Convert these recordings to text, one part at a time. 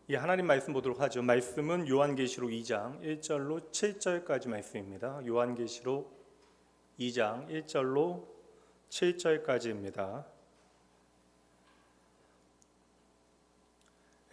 예, 하나님 말씀 보도록 하죠. 말씀은 요한계시록 2장 1절로 7절까지 말씀입니다. 요한계시록 2장 1절로 7절까지입니다.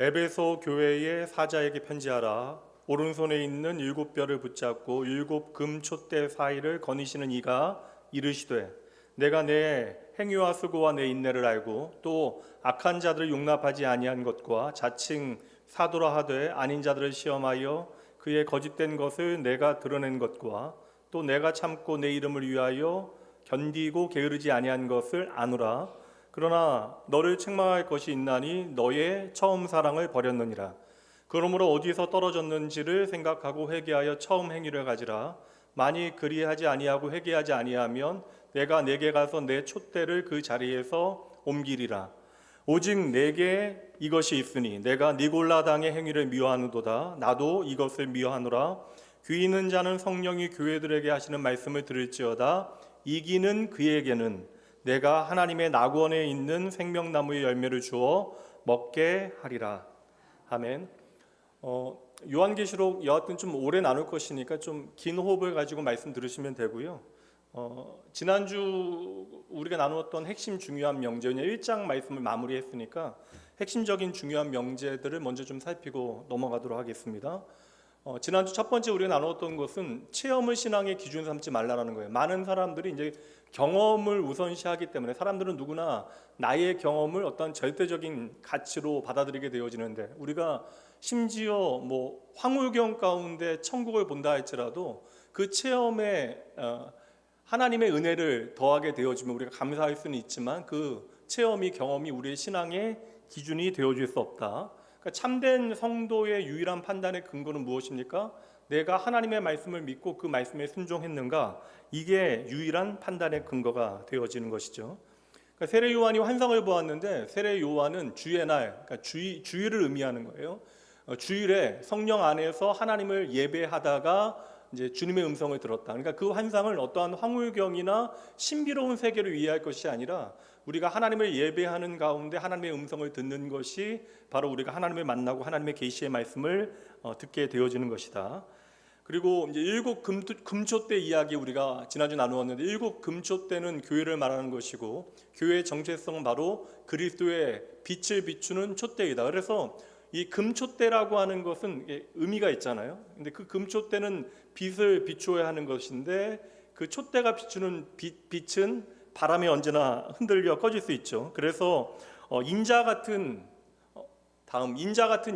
에베소 교회의 사자에게 편지하라. 오른손에 있는 7뼈를 붙잡고 7 금촛대 사이를 거니시는 이가 이르시되 내가 내 행위와 수고와 내 인내를 알고 또 악한 자들을 용납하지 아니한 것과 자칭 사도라 하되 아닌 자들을 시험하여 그의 거짓된 것을 내가 드러낸 것과 또 내가 참고 내 이름을 위하여 견디고 게으르지 아니한 것을 아노라. 그러나 너를 책망할 것이 있나니 너의 처음 사랑을 버렸느니라. 그러므로 어디서 떨어졌는지를 생각하고 회개하여 처음 행위를 가지라. 만일 그리하지 아니하고 회개하지 아니하면 내가 내게 가서 내 촛대를 그 자리에서 옮기리라. 오직 내게 이것이 있으니 내가 니골라당의 행위를 미워하노도다. 나도 이것을 미워하노라. 귀 있는 자는 성령이 교회들에게 하시는 말씀을 들을지어다. 이기는 그에게는 내가 하나님의 낙원에 있는 생명나무의 열매를 주어 먹게 하리라. 아멘. 요한계시록 여하튼 좀 오래 나눌 것이니까 좀 긴 호흡을 가지고 말씀 들으시면 되고요. 지난주 우리가 나누었던 핵심 중요한 명제, 1장 말씀을 마무리했으니까 핵심적인 중요한 명제들을 먼저 좀 살피고 넘어가도록 하겠습니다. 지난주 첫 번째 우리가 나누었던 것은 체험을 신앙의 기준 삼지 말라라는 거예요. 많은 사람들이 이제 경험을 우선시하기 때문에 사람들은 누구나 나의 경험을 어떤 절대적인 가치로 받아들이게 되어지는데, 우리가 심지어 뭐 황홀경 가운데 천국을 본다 할지라도 그 체험에 하나님의 은혜를 더하게 되어지면 우리가 감사할 수는 있지만 그 체험이 경험이 우리의 신앙의 기준이 되어줄 수 없다. 그러니까 참된 성도의 유일한 판단의 근거는 무엇입니까? 내가 하나님의 말씀을 믿고 그 말씀에 순종했는가? 이게 유일한 판단의 근거가 되어지는 것이죠. 그러니까 세례 요한이 환상을 보았는데, 세례 요한은 주의 날, 그러니까 주일을 의미하는 거예요. 주일에 성령 안에서 하나님을 예배하다가 이제 주님의 음성을 들었다. 그러니까 그 환상을 어떠한 황홀경이나 신비로운 세계를 이해할 것이 아니라 우리가 하나님을 예배하는 가운데 하나님의 음성을 듣는 것이 바로 우리가 하나님을 만나고 하나님의 계시의 말씀을 듣게 되어지는 것이다. 그리고 이제 7 금촛대 이야기 우리가 지난주 나누었는데, 7 금촛대는 교회를 말하는 것이고 교회의 정체성은 바로 그리스도의 빛을 비추는 촛대이다. 그래서 이 금촛대라고 하는 것은 의미가 있잖아요. 근데 그 금촛대는 빛을 비추어야 하는 것인데, 그 촛대가 비추는 빛은 바람에 언제나 흔들려 꺼질 수 있죠. 그래서 인자 같은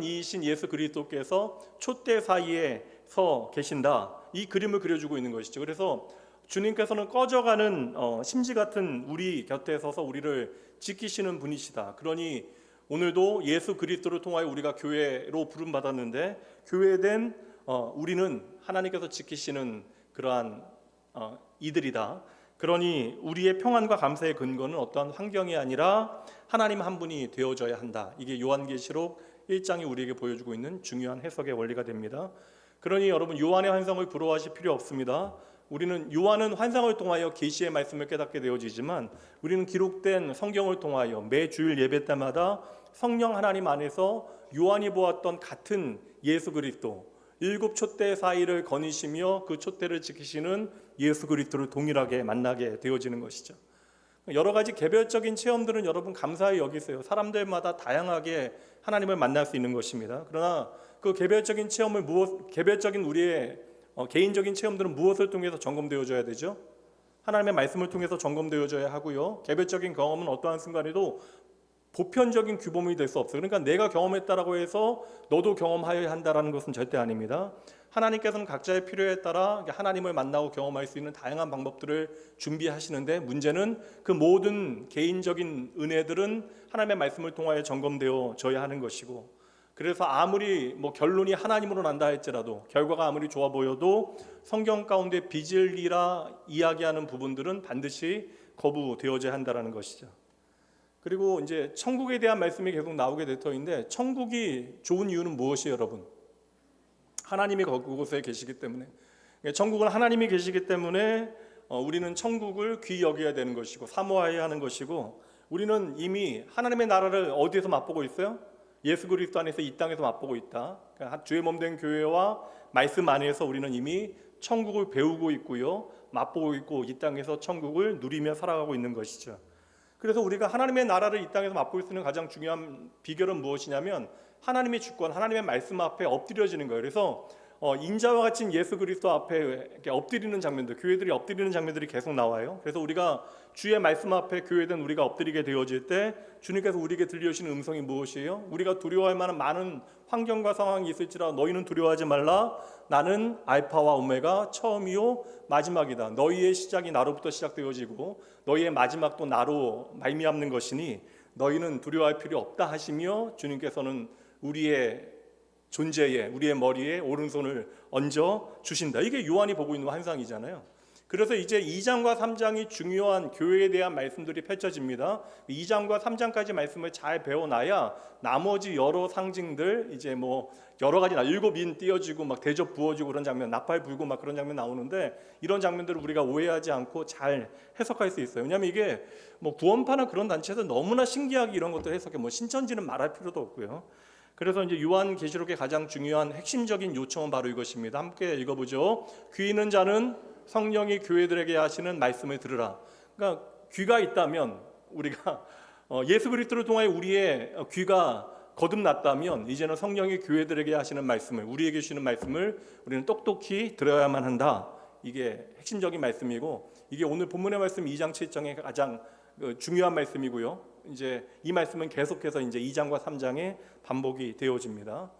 이이신 예수 그리스도께서 촛대 사이에 서 계신다, 이 그림을 그려주고 있는 것이죠. 그래서 주님께서는 꺼져가는 심지 같은 우리 곁에 서서 우리를 지키시는 분이시다. 그러니 오늘도 예수 그리스도를 통하여 우리가 교회로 부름받았는데, 교회된 우리는 하나님께서 지키시는 그러한 이들이다. 그러니 우리의 평안과 감사의 근거는 어떠한 환경이 아니라 하나님 한 분이 되어져야 한다. 이게 요한계시록 1장이 우리에게 보여주고 있는 중요한 해석의 원리가 됩니다. 그러니 여러분, 요한의 환상을 부러워하실 필요 없습니다. 우리는 요한은 환상을 통하여 계시의 말씀을 깨닫게 되어지지만, 우리는 기록된 성경을 통하여 매 주일 예배 때마다 성령 하나님 안에서 요한이 보았던 같은 예수 그리스도, 7 촛대 사이를 거니시며 그 촛대를 지키시는 예수 그리스도를 동일하게 만나게 되어지는 것이죠. 여러 가지 개별적인 체험들은 여러분 감사히 여기세요. 사람들마다 다양하게 하나님을 만날 수 있는 것입니다. 그러나 그 개별적인 체험을 개별적인 우리의 개인적인 체험들은 무엇을 통해서 점검되어져야 되죠? 하나님의 말씀을 통해서 점검되어져야 하고요. 개별적인 경험은 어떠한 순간에도 보편적인 규범이 될 수 없어요. 그러니까 내가 경험했다라고 해서 너도 경험하여야 한다는 것은 절대 아닙니다. 하나님께서는 각자의 필요에 따라 하나님을 만나고 경험할 수 있는 다양한 방법들을 준비하시는데, 문제는 그 모든 개인적인 은혜들은 하나님의 말씀을 통하여 점검되어져야 하는 것이고, 그래서 아무리 결론이 하나님으로 난다 할지라도, 결과가 아무리 좋아 보여도 성경 가운데 빚을리라 이야기하는 부분들은 반드시 거부되어져야 한다는 것이죠. 그리고 이제 천국에 대한 말씀이 계속 나오게 될 터인데, 천국이 좋은 이유는 무엇이에요, 여러분? 하나님이 그곳에 계시기 때문에. 천국은 하나님이 계시기 때문에 우리는 천국을 귀히 여겨야 되는 것이고 사모해야 하는 것이고, 우리는 이미 하나님의 나라를 어디에서 맛보고 있어요? 예수 그리스도 안에서 이 땅에서 맛보고 있다. 그러니까 주의 몸된 교회와 말씀 안에서 우리는 이미 천국을 배우고 있고요, 맛보고 있고 이 땅에서 천국을 누리며 살아가고 있는 것이죠. 그래서 우리가 하나님의 나라를 이 땅에서 맛볼 수 있는 가장 중요한 비결은 무엇이냐면 하나님의 주권, 하나님의 말씀 앞에 엎드려지는 거예요. 그래서 인자와 같이 예수 그리스도 앞에 이렇게 엎드리는 장면들, 교회들이 엎드리는 장면들이 계속 나와요. 그래서 우리가 주의 말씀 앞에 교회된 우리가 엎드리게 되어질 때 주님께서 우리에게 들려주시는 음성이 무엇이에요? 우리가 두려워할 만한 많은 환경과 상황이 있을지라 너희는 두려워하지 말라. 나는 알파와 오메가, 처음이요 마지막이다. 너희의 시작이 나로부터 시작되어지고 너희의 마지막도 나로 말미암는 것이니 너희는 두려워할 필요 없다 하시며, 주님께서는 우리의 존재에, 우리의 머리에 오른손을 얹어 주신다. 이게 요한이 보고 있는 환상이잖아요. 그래서 이제 2장과 3장이 중요한 교회에 대한 말씀들이 펼쳐집니다. 2장과 3장까지 말씀을 잘 배워놔야 나머지 여러 상징들, 이제 뭐 여러 가지 일곱 인 띄어지고 막 대접 부어지고 그런 장면, 나팔 불고 막 그런 장면 나오는데, 이런 장면들을 우리가 오해하지 않고 잘 해석할 수 있어요. 왜냐하면 이게 뭐 구원파나 그런 단체에서 너무나 신기하게 이런 것들 해석해, 뭐 신천지는 말할 필요도 없고요. 그래서 이제 요한계시록의 가장 중요한 핵심적인 요청은 바로 이것입니다. 함께 읽어보죠. 귀 있는 자는 성령이 교회들에게 하시는 말씀을 들으라. 그러니까 귀가 있다면, 우리가 예수 그리스도를 통하여 우리의 귀가 거듭났다면 이제는 성령이 교회들에게 하시는 말씀을, 우리에게 주시는 말씀을 우리는 똑똑히 들어야만 한다. 이게 핵심적인 말씀이고, 이게 오늘 본문의 말씀 2장 7장의 가장 중요한 말씀이고요. 이제 이 말씀은 계속해서 이제 2장과 3장에 반복이 되어집니다.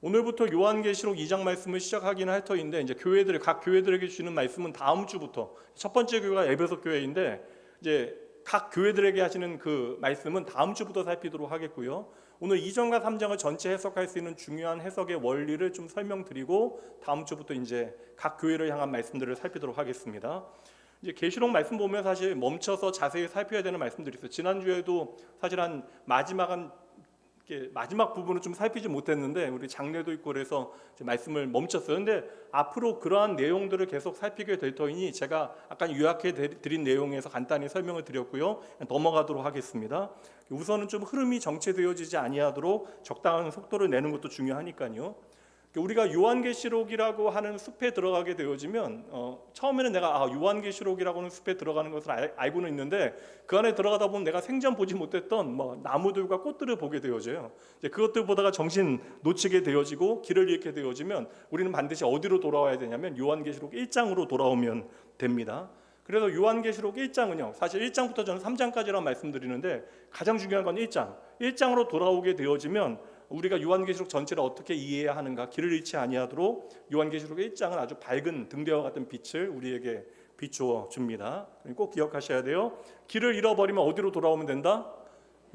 오늘부터 요한계시록 2장 말씀을 시작하기는 할 터인데, 이제 각 교회들에게 주시는 말씀은 다음 주부터, 첫 번째 교회가 에베소 교회인데 이제 각 교회들에게 하시는 그 말씀은 다음 주부터 살피도록 하겠고요. 오늘 2장과 3장을 전체 해석할 수 있는 중요한 해석의 원리를 좀 설명드리고 다음 주부터 이제 각 교회를 향한 말씀들을 살피도록 하겠습니다. 이제 계시록 말씀 보면 사실 멈춰서 자세히 살펴야 되는 말씀들이 있어요. 지난주에도 사실 한 마지막 부분을 좀 살피지 못했는데 우리 장례도 있고 그래서 말씀을 멈췄어요. 근데 앞으로 그러한 내용들을 계속 살피게 될 터이니 제가 아까 요약해 드린 내용에서 간단히 설명을 드렸고요. 넘어가도록 하겠습니다. 우선은 좀 흐름이 정체되어지지 아니하도록 적당한 속도를 내는 것도 중요하니까요. 우리가 요한계시록이라고 하는 숲에 들어가게 되어지면 처음에는 내가 요한계시록이라고 하는 숲에 들어가는 것을 알고는 있는데, 그 안에 들어가다 보면 내가 생전 보지 못했던 나무들과 꽃들을 보게 되어져요. 이제 그것들 보다가 정신 놓치게 되어지고 길을 잃게 되어지면 우리는 반드시 어디로 돌아와야 되냐면 요한계시록 1장으로 돌아오면 됩니다. 그래서 요한계시록 1장은요, 사실 1장부터 저는 3장까지라고 말씀드리는데 가장 중요한 건 1장으로 돌아오게 되어지면 우리가 요한계시록 전체를 어떻게 이해해야 하는가, 길을 잃지 아니하도록 요한계시록 1장은 아주 밝은 등대와 같은 빛을 우리에게 비추어 줍니다. 꼭 기억하셔야 돼요. 길을 잃어버리면 어디로 돌아오면 된다?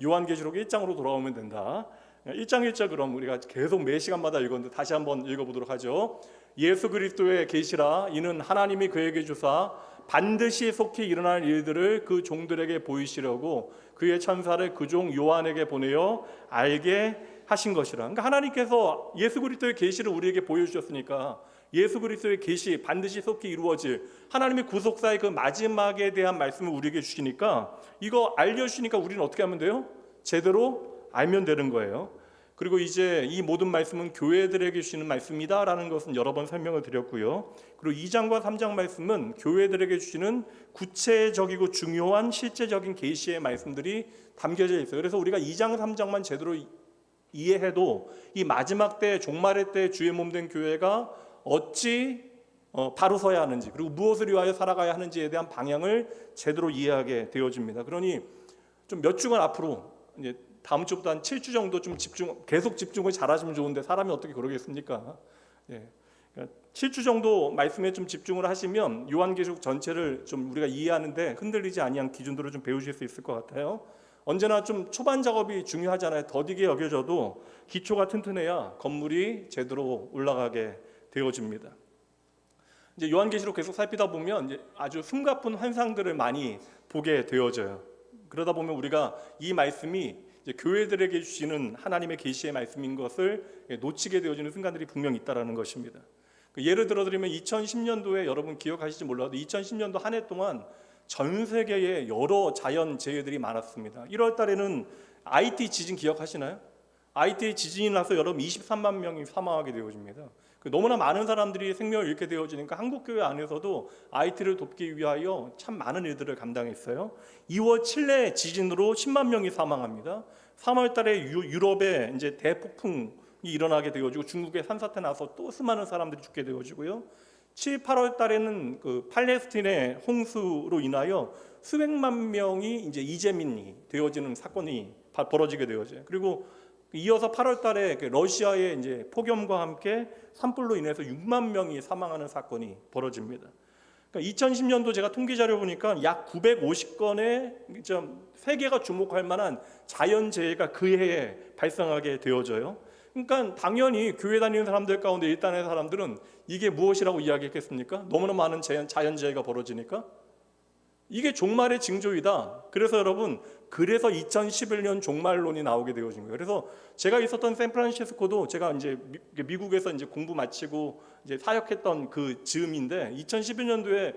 요한계시록 1장으로 돌아오면 된다. 1장 1절 그럼 우리가 계속 매 시간마다 읽었는데 다시 한번 읽어보도록 하죠. 예수 그리스도의 계시라. 이는 하나님이 그에게 주사 반드시 속히 일어날 일들을 그 종들에게 보이시려고 그의 천사를 그 종 요한에게 보내어 알게 하신 것이라. 그러니까 하나님께서 예수 그리스도의 계시를 우리에게 보여주셨으니까 예수 그리스도의 계시 반드시 속히 이루어질 하나님의 구속사의 그 마지막에 대한 말씀을 우리에게 주시니까, 이거 알려주시니까 우리는 어떻게 하면 돼요? 제대로 알면 되는 거예요. 그리고 이제 이 모든 말씀은 교회들에게 주시는 말씀이다 라는 것은 여러 번 설명을 드렸고요. 그리고 2장과 3장 말씀은 교회들에게 주시는 구체적이고 중요한 실제적인 계시의 말씀들이 담겨져 있어요. 그래서 우리가 2장 3장만 제대로 이해해도 이 마지막 때, 종말의 때 주의 몸된 교회가 어찌 바로 서야 하는지, 그리고 무엇을 위하여 살아가야 하는지에 대한 방향을 제대로 이해하게 되어집니다. 그러니 좀 몇 주간 앞으로, 이제 다음 주부터 한 7주 정도 좀 계속 집중을 잘하시면 좋은데 사람이 어떻게 그러겠습니까? 예. 그러니까 7주 정도 말씀에 좀 집중을 하시면 요한계시록 전체를 좀 우리가 이해하는데 흔들리지 아니한 기준들을 좀 배우실 수 있을 것 같아요. 언제나 좀 초반 작업이 중요하잖아요. 더디게 여겨져도 기초가 튼튼해야 건물이 제대로 올라가게 되어집니다. 이제 요한계시록 계속 살피다 보면 이제 아주 숨가쁜 환상들을 많이 보게 되어져요. 그러다 보면 우리가 이 말씀이 이제 교회들에게 주시는 하나님의 계시의 말씀인 것을 놓치게 되어지는 순간들이 분명히 있다라는 것입니다. 예를 들어드리면 2010년도에 여러분 기억하실지 몰라도 2010년도 한 해 동안 전 세계에 여러 자연 재해들이 많았습니다. 1월 달에는 IT 지진 기억하시나요? 아이티에 지진이 나서 여러분 23만 명이 사망하게 되어집니다. 너무나 많은 사람들이 생명을 잃게 되어지니까 한국교회 안에서도 아이티를 돕기 위하여 참 많은 일들을 감당했어요. 2월 칠레 지진으로 10만 명이 사망합니다. 3월 달에 유럽에 이제 대폭풍이 일어나게 되어지고 중국에 산사태 나서 또 수많은 사람들이 죽게 되어지고요. 7, 8월 달에는 그 팔레스틴의 홍수로 인하여 수백만 명이 이제 이재민이 되어지는 사건이 벌어지게 되어져요. 그리고 이어서 8월 달에 러시아의 이제 폭염과 함께 산불로 인해서 6만 명이 사망하는 사건이 벌어집니다. 그러니까 2010년도 제가 통계 자료 보니까 약 950건의 세계가 주목할 만한 자연재해가 그 해에 발생하게 되어져요. 그러니까 당연히 교회 다니는 사람들 가운데 일단의 사람들은 이게 무엇이라고 이야기했겠습니까? 너무나 많은 자연재해가 벌어지니까 이게 종말의 징조이다. 그래서 여러분, 그래서 2011년 종말론이 나오게 되어진 거예요. 그래서 제가 있었던 샌프란시스코도 제가 이제 미국에서 이제 공부 마치고 이제 사역했던 그 즈음인데 2011년도에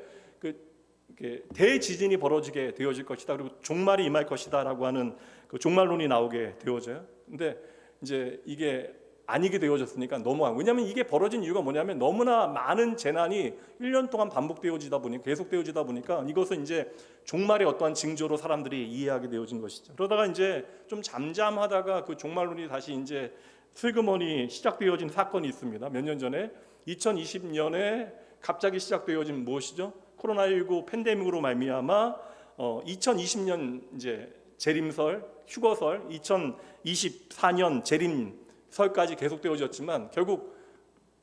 대지진이 벌어지게 되어질 것이다. 그리고 종말이 임할 것이다라고 하는 그 종말론이 나오게 되어져요. 근데 이제 이게 아니게 되어졌으니까 왜냐하면 이게 벌어진 이유가 뭐냐면 너무나 많은 재난이 1년 동안 반복되어지다 보니 계속되어지다 보니까 이것은 이제 종말의 어떠한 징조로 사람들이 이해하게 되어진 것이죠. 그러다가 이제 좀 잠잠하다가 그 종말론이 다시 이제 슬그머니 시작되어진 사건이 있습니다. 몇 년 전에 2020년에 갑자기 시작되어진 무엇이죠? 코로나19 팬데믹으로 말미암아 2020년 이제 재림설, 휴거설, 2024년 재림설까지 계속되어졌지만 결국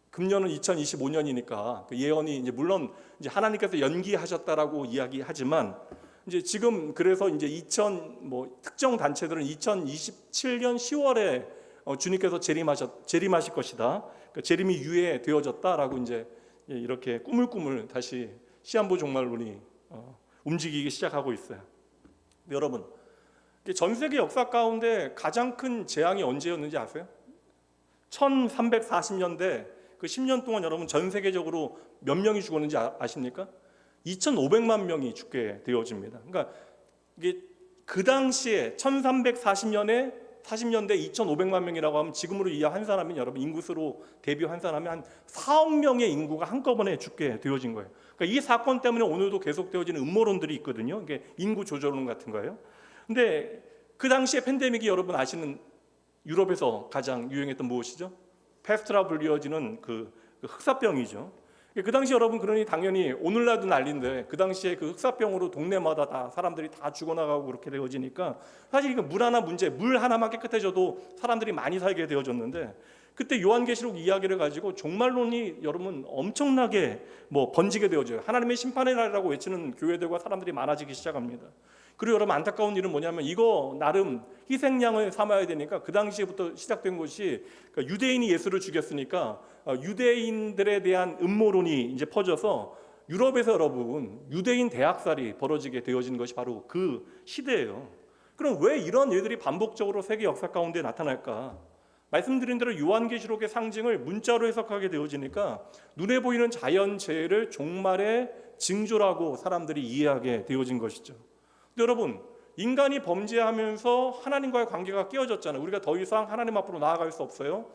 금년은 2025년이니까 그 예언이 이제 물론 이제 하나님께서 연기하셨다라고 이야기하지만 이제 지금 그래서 이제 특정 단체들은 2027년 10월에 주님께서 재림하실 것이다. 그러니까 재림이 유예되어졌다라고 이제 이렇게 꾸물꾸물 다시 시한부 종말론이 움직이기 시작하고 있어요. 여러분, 전 세계 역사 가운데 가장 큰 재앙이 언제였는지 아세요? 1340년대 그 10년 동안 여러분 전 세계적으로 몇 명이 죽었는지 아십니까? 2,500만 명이 죽게 되어집니다. 그러니까 이게 그 당시에 1340년에 40년대 2,500만 명이라고 하면 지금으로 이해한 사람이 여러분 인구수로 대비한 사람이 한 4억 명의 인구가 한꺼번에 죽게 되어진 거예요. 그러니까 이 사건 때문에 오늘도 계속되어지는 음모론들이 있거든요. 이게 인구 조절론 같은 거예요. 근데 그 당시에 팬데믹이 여러분 아시는 유럽에서 가장 유행했던 무엇이죠? 페스트라 불리어지는 그 흑사병이죠. 그 당시 여러분 그러니 당연히 오늘날도 난리인데 그 당시에 그 흑사병으로 동네마다 다 사람들이 다 죽어나가고 그렇게 되어지니까 사실 이거 물 하나만 깨끗해져도 사람들이 많이 살게 되어졌는데 그때 요한계시록 이야기를 가지고 종말론이 여러분 엄청나게 번지게 되어져요. 하나님의 심판의 날이라고 외치는 교회들과 사람들이 많아지기 시작합니다. 그리고 여러분 안타까운 일은 뭐냐면 이거 나름 희생양을 삼아야 되니까 그 당시에부터 시작된 것이 그러니까 유대인이 예수를 죽였으니까 유대인들에 대한 음모론이 이제 퍼져서 유럽에서 여러분 유대인 대학살이 벌어지게 되어진 것이 바로 그 시대예요. 그럼 왜 이런 일들이 반복적으로 세계 역사 가운데 나타날까? 말씀드린 대로 요한계시록의 상징을 문자로 해석하게 되어지니까 눈에 보이는 자연재해를 종말의 징조라고 사람들이 이해하게 되어진 것이죠. 여러분, 인간이 범죄하면서 하나님과의 관계가 깨어졌잖아요. 우리가 더 이상 하나님 앞으로 나아갈 수 없어요.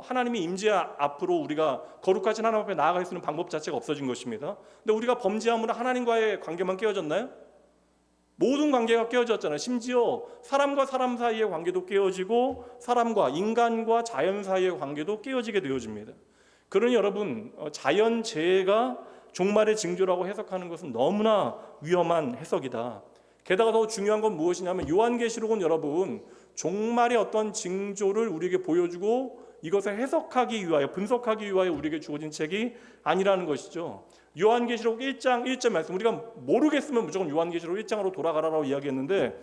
하나님의 임재 앞으로 우리가 거룩하신 하나님 앞에 나아갈 수 있는 방법 자체가 없어진 것입니다. 근데 우리가 범죄함으로 하나님과의 관계만 깨어졌나요? 모든 관계가 깨어졌잖아요. 심지어 사람과 사람 사이의 관계도 깨어지고 사람과 인간과 자연 사이의 관계도 깨어지게 되어집니다. 그러니 여러분, 자연재해가 종말의 징조라고 해석하는 것은 너무나 위험한 해석이다. 게다가 더 중요한 건 무엇이냐면 요한계시록은 여러분 종말의 어떤 징조를 우리에게 보여주고 이것을 해석하기 위하여 분석하기 위하여 우리에게 주어진 책이 아니라는 것이죠. 요한계시록 1장 1절 말씀 우리가 모르겠으면 무조건 요한계시록 1장으로 돌아가라라고 이야기했는데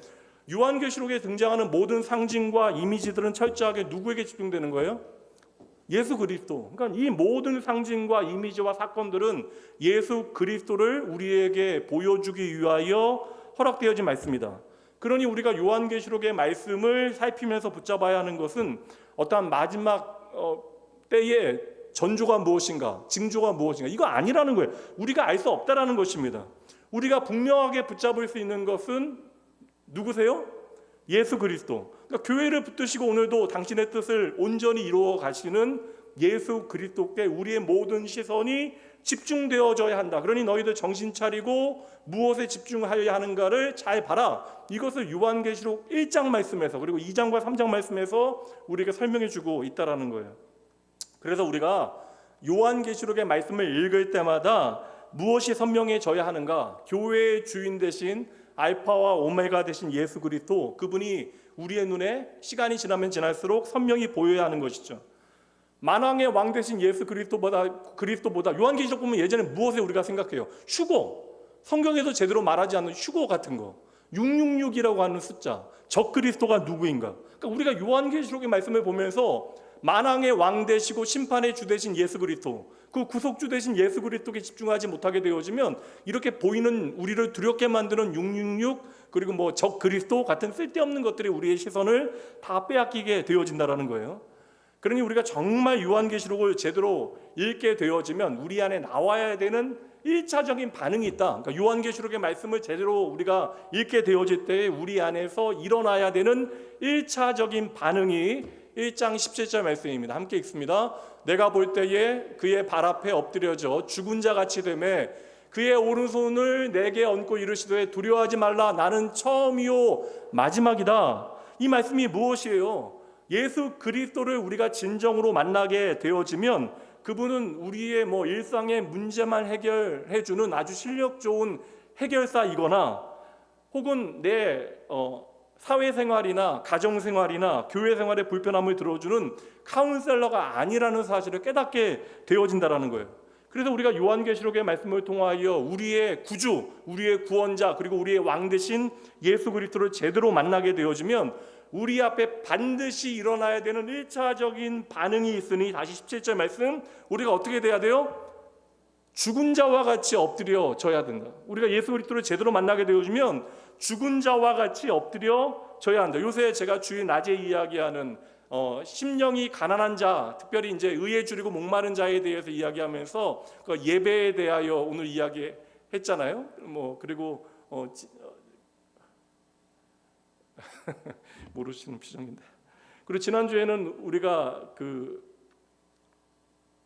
요한계시록에 등장하는 모든 상징과 이미지들은 철저하게 누구에게 집중되는 거예요? 예수 그리스도. 그러니까 이 모든 상징과 이미지와 사건들은 예수 그리스도를 우리에게 보여주기 위하여 허락되어진 말씀이다. 그러니 우리가 요한계시록의 말씀을 살피면서 붙잡아야 하는 것은 어떠한 마지막 때의 전조가 무엇인가, 징조가 무엇인가 이거 아니라는 거예요. 우리가 알 수 없다라는 것입니다. 우리가 분명하게 붙잡을 수 있는 것은 누구세요? 예수 그리스도. 그러니까 교회를 붙드시고 오늘도 당신의 뜻을 온전히 이루어 가시는 예수 그리스도께 우리의 모든 시선이 집중되어져야 한다. 그러니 너희들 정신 차리고 무엇에 집중하여야 하는가를 잘 봐라. 이것을 요한계시록 1장 말씀에서 그리고 2장과 3장 말씀에서 우리에게 설명해 주고 있다라는 거예요. 그래서 우리가 요한계시록의 말씀을 읽을 때마다 무엇이 선명해져야 하는가? 교회의 주인 되신 알파와 오메가 되신 예수 그리스도, 그분이 우리의 눈에 시간이 지나면 지날수록 선명히 보여야 하는 것이죠. 만왕의 왕 되신 예수 그리스도보다 요한계시록 보면 예전에 무엇에 우리가 생각해요? 휴거. 성경에도 제대로 말하지 않는 휴거 같은 거. 666이라고 하는 숫자. 적 그리스도가 누구인가? 그러니까 우리가 요한계시록의 말씀을 보면서 만왕의 왕 되시고 심판의 주 되신 예수 그리스도, 그 구속주 되신 예수 그리스도께 집중하지 못하게 되어지면 이렇게 보이는 우리를 두렵게 만드는 666 그리고 뭐 적 그리스도 같은 쓸데없는 것들이 우리의 시선을 다 빼앗기게 되어진다라는 거예요. 그러니 우리가 정말 요한계시록을 제대로 읽게 되어지면 우리 안에 나와야 되는 1차적인 반응이 있다. 그러니까 요한계시록의 말씀을 제대로 우리가 읽게 되어질 때 우리 안에서 일어나야 되는 1차적인 반응이 1장 17절 말씀입니다. 함께 읽습니다. 내가 볼 때에 그의 발 앞에 엎드려져 죽은 자 같이 되매 그의 오른손을 내게 얹고 이르시되 두려워하지 말라 나는 처음이요 마지막이다. 이 말씀이 무엇이에요? 예수 그리스도를 우리가 진정으로 만나게 되어지면 그분은 우리의 일상의 문제만 해결해 주는 아주 실력 좋은 해결사이거나 혹은 내 사회생활이나 가정생활이나 교회생활의 불편함을 들어주는 카운셀러가 아니라는 사실을 깨닫게 되어진다는 거예요. 그래서 우리가 요한계시록의 말씀을 통하여 우리의 구주, 우리의 구원자 그리고 우리의 왕 되신 예수 그리스도를 제대로 만나게 되어지면 우리 앞에 반드시 일어나야 되는 1차적인 반응이 있으니 다시 17절 말씀 우리가 어떻게 돼야 돼요? 죽은 자와 같이 엎드려져야 된다. 우리가 예수 그리스도를 제대로 만나게 되어지면 죽은 자와 같이 엎드려져야 한다. 요새 제가 주일 낮에 이야기하는 심령이 가난한 자, 특별히 이제 의에 줄이고 목마른 자에 대해서 이야기하면서 그 예배에 대하여 오늘 이야기했잖아요. 그리고 모르시는 표정인데. 그리고 지난주에는 우리가 그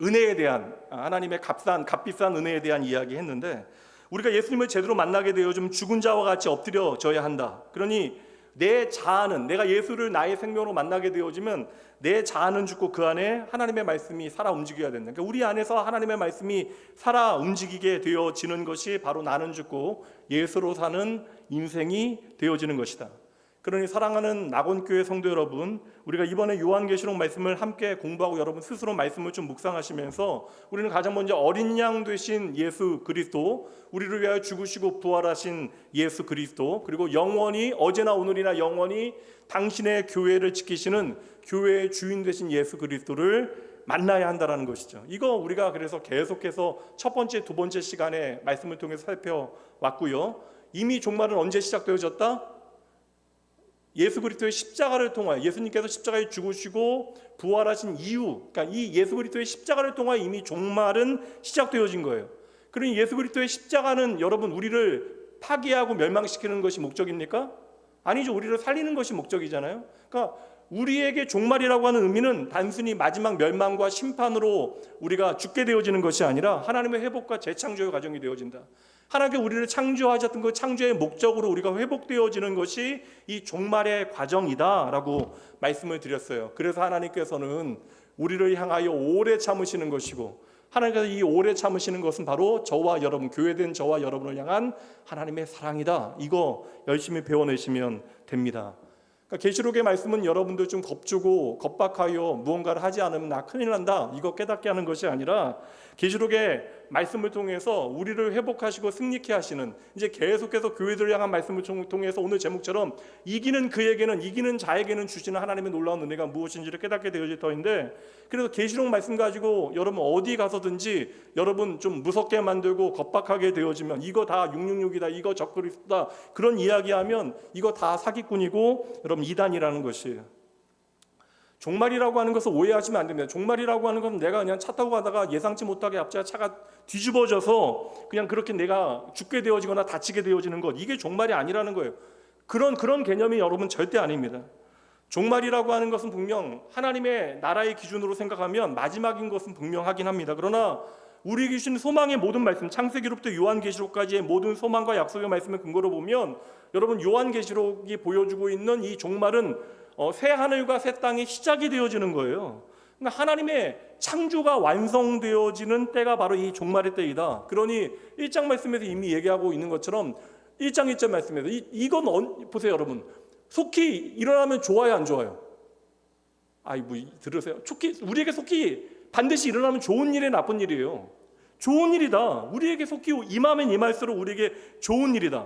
은혜에 대한 하나님의 값비싼 은혜에 대한 이야기 했는데 우리가 예수님을 제대로 만나게 되어 좀 죽은 자와 같이 엎드려져야 한다. 그러니 내 자아는 내가 예수를 나의 생명으로 만나게 되어지면 내 자아는 죽고 그 안에 하나님의 말씀이 살아 움직여야 된다. 그러니까 우리 안에서 하나님의 말씀이 살아 움직이게 되어지는 것이 바로 나는 죽고 예수로 사는 인생이 되어지는 것이다. 그러니 사랑하는 낙원교회 성도 여러분, 우리가 이번에 요한계시록 말씀을 함께 공부하고 여러분 스스로 말씀을 좀 묵상하시면서 우리는 가장 먼저 어린 양 되신 예수 그리스도, 우리를 위하여 죽으시고 부활하신 예수 그리스도, 그리고 영원히 어제나 오늘이나 영원히 당신의 교회를 지키시는 교회의 주인 되신 예수 그리스도를 만나야 한다는 것이죠. 이거 우리가 그래서 계속해서 첫 번째, 두 번째 시간에 말씀을 통해서 살펴왔고요. 이미 종말은 언제 시작되어졌다? 예수 그리스도의 십자가를 통하여 예수님께서 십자가에 죽으시고 부활하신 이후, 그러니까 이 예수 그리스도의 십자가를 통하여 이미 종말은 시작되어진 거예요. 그러니 예수 그리스도의 십자가는 여러분 우리를 파괴하고 멸망시키는 것이 목적입니까? 아니죠. 우리를 살리는 것이 목적이잖아요. 그러니까 우리에게 종말이라고 하는 의미는 단순히 마지막 멸망과 심판으로 우리가 죽게 되어지는 것이 아니라 하나님의 회복과 재창조의 과정이 되어진다. 하나님께 우리를 창조하셨던 그 창조의 목적으로 우리가 회복되어지는 것이 이 종말의 과정이다라고 말씀을 드렸어요. 그래서 하나님께서는 우리를 향하여 오래 참으시는 것이고 하나님께서 이 오래 참으시는 것은 바로 저와 여러분, 교회된 저와 여러분을 향한 하나님의 사랑이다. 이거 열심히 배워내시면 됩니다. 그러니까 계시록의 말씀은 여러분들 좀 겁주고 겁박하여 무언가를 하지 않으면 나 큰일 난다 이거 깨닫게 하는 것이 아니라 계시록의 말씀을 통해서 우리를 회복하시고 승리케 하시는 이제 계속해서 교회들을 향한 말씀을 통해서 오늘 제목처럼 이기는 그에게는 이기는 자에게는 주시는 하나님의 놀라운 은혜가 무엇인지를 깨닫게 되어질 터인데 그래서 계시록 말씀 가지고 여러분 어디 가서든지 여러분 좀 무섭게 만들고 겁박하게 되어지면 이거 다 666이다 이거 적그리스도다 그런 이야기하면 이거 다 사기꾼이고 여러분 이단이라는 것이에요. 종말이라고 하는 것을 오해하시면 안 됩니다. 종말이라고 하는 것은 내가 그냥 차 타고 가다가 예상치 못하게 앞차가 차가 뒤집어져서 그냥 그렇게 내가 죽게 되어지거나 다치게 되어지는 것 이게 종말이 아니라는 거예요. 그런 개념이 여러분 절대 아닙니다. 종말이라고 하는 것은 분명 하나님의 나라의 기준으로 생각하면 마지막인 것은 분명하긴 합니다. 그러나 우리에게 주신 소망의 모든 말씀, 창세기로부터 요한계시록까지의 모든 소망과 약속의 말씀을 근거로 보면 여러분, 요한계시록이 보여주고 있는 이 종말은 새 하늘과 새 땅의 시작이 되어지는 거예요. 그러니까 하나님의 창조가 완성되어지는 때가 바로 이 종말의 때이다. 그러니 1장 말씀에서 이미 얘기하고 있는 것처럼 1장 1절 말씀에서 이건 보세요 여러분, 속히 일어나면 좋아요 안 좋아요? 뭐 들으세요. 우리에게 속히 반드시 일어나면 좋은 일이에요, 나쁜 일이에요? 좋은 일이다. 우리에게 속히 임하면 임할수록 우리에게 좋은 일이다.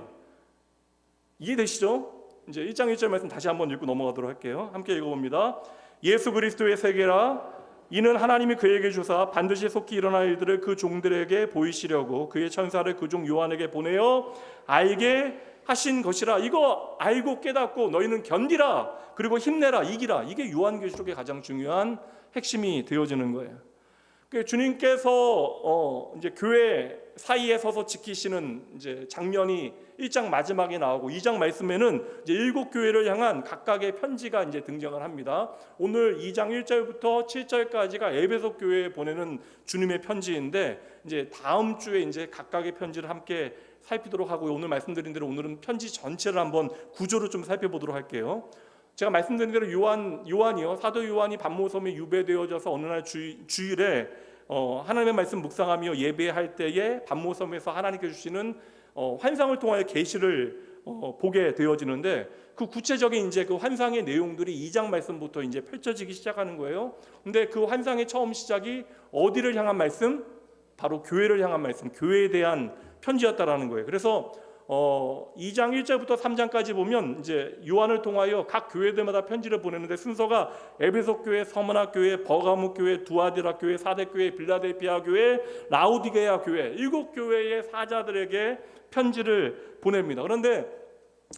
이해되시죠? 이제 1장 1절 말씀 다시 한번 읽고 넘어가도록 할게요. 함께 읽어봅니다. 예수 그리스도의 세계라 이는 하나님이 그에게 주사 반드시 속히 일어날 일들을 그 종들에게 보이시려고 그의 천사를 그 종 요한에게 보내어 알게 하신 것이라. 이거 알고 깨닫고 너희는 견디라, 그리고 힘내라, 이기라. 이게 요한계시록의 가장 중요한 핵심이 되어지는 거예요. 주님께서 이제 교회 사이에 서서 지키시는 이제 장면이 1장 마지막에 나오고 2장 말씀에는 이제 7교회를 향한 각각의 편지가 이제 등장을 합니다. 오늘 2장 1절부터 7절까지가 에베소 교회에 보내는 주님의 편지인데, 이제 다음 주에 이제 각각의 편지를 함께 살피도록 하고, 오늘 말씀드린 대로 오늘은 편지 전체를 한번 구조를 좀 살펴보도록 할게요. 제가 말씀드린 대로 요한이요, 사도 요한이 반모섬에 유배되어져서 어느 날 주일에 하나님의 말씀 묵상하며 예배할 때에 반모섬에서 하나님께 주시는 환상을 통하여 계시를 보게 되어지는데, 그 구체적인 이제 그 환상의 내용들이 2장 말씀부터 이제 펼쳐지기 시작하는 거예요. 근데 그 환상의 처음 시작이 어디를 향한 말씀? 바로 교회를 향한 말씀, 교회에 대한 편지였다라는 거예요. 그래서 2장 1절부터 3장까지 보면 이제 요한을 통하여 각 교회들마다 편지를 보내는데, 순서가 에베소 교회, 서머나 교회, 버가모 교회, 두아디라 교회, 사대 교회, 빌라델피아 교회, 라우디게아 교회, 7교회의 사자들에게 편지를 보냅니다. 그런데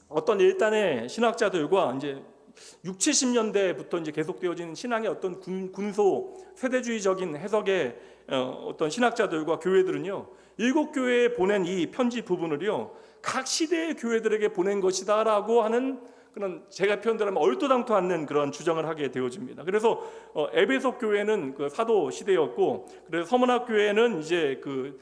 어떤 일단의 신학자들과 이제 60, 70년대부터 이제 계속되어진 신앙의 어떤 군소 세대주의적인 해석의 어떤 신학자들과 교회들은요, 7교회에 보낸 이 편지 부분을요, 각 시대의 교회들에게 보낸 것이다라고 하는 그런, 제가 표현대로 하면 얼토당토 않는 그런 주장을 하게 되어집니다. 그래서 에베소 교회는 그 사도 시대였고, 그래서 서문학 교회는 이제 그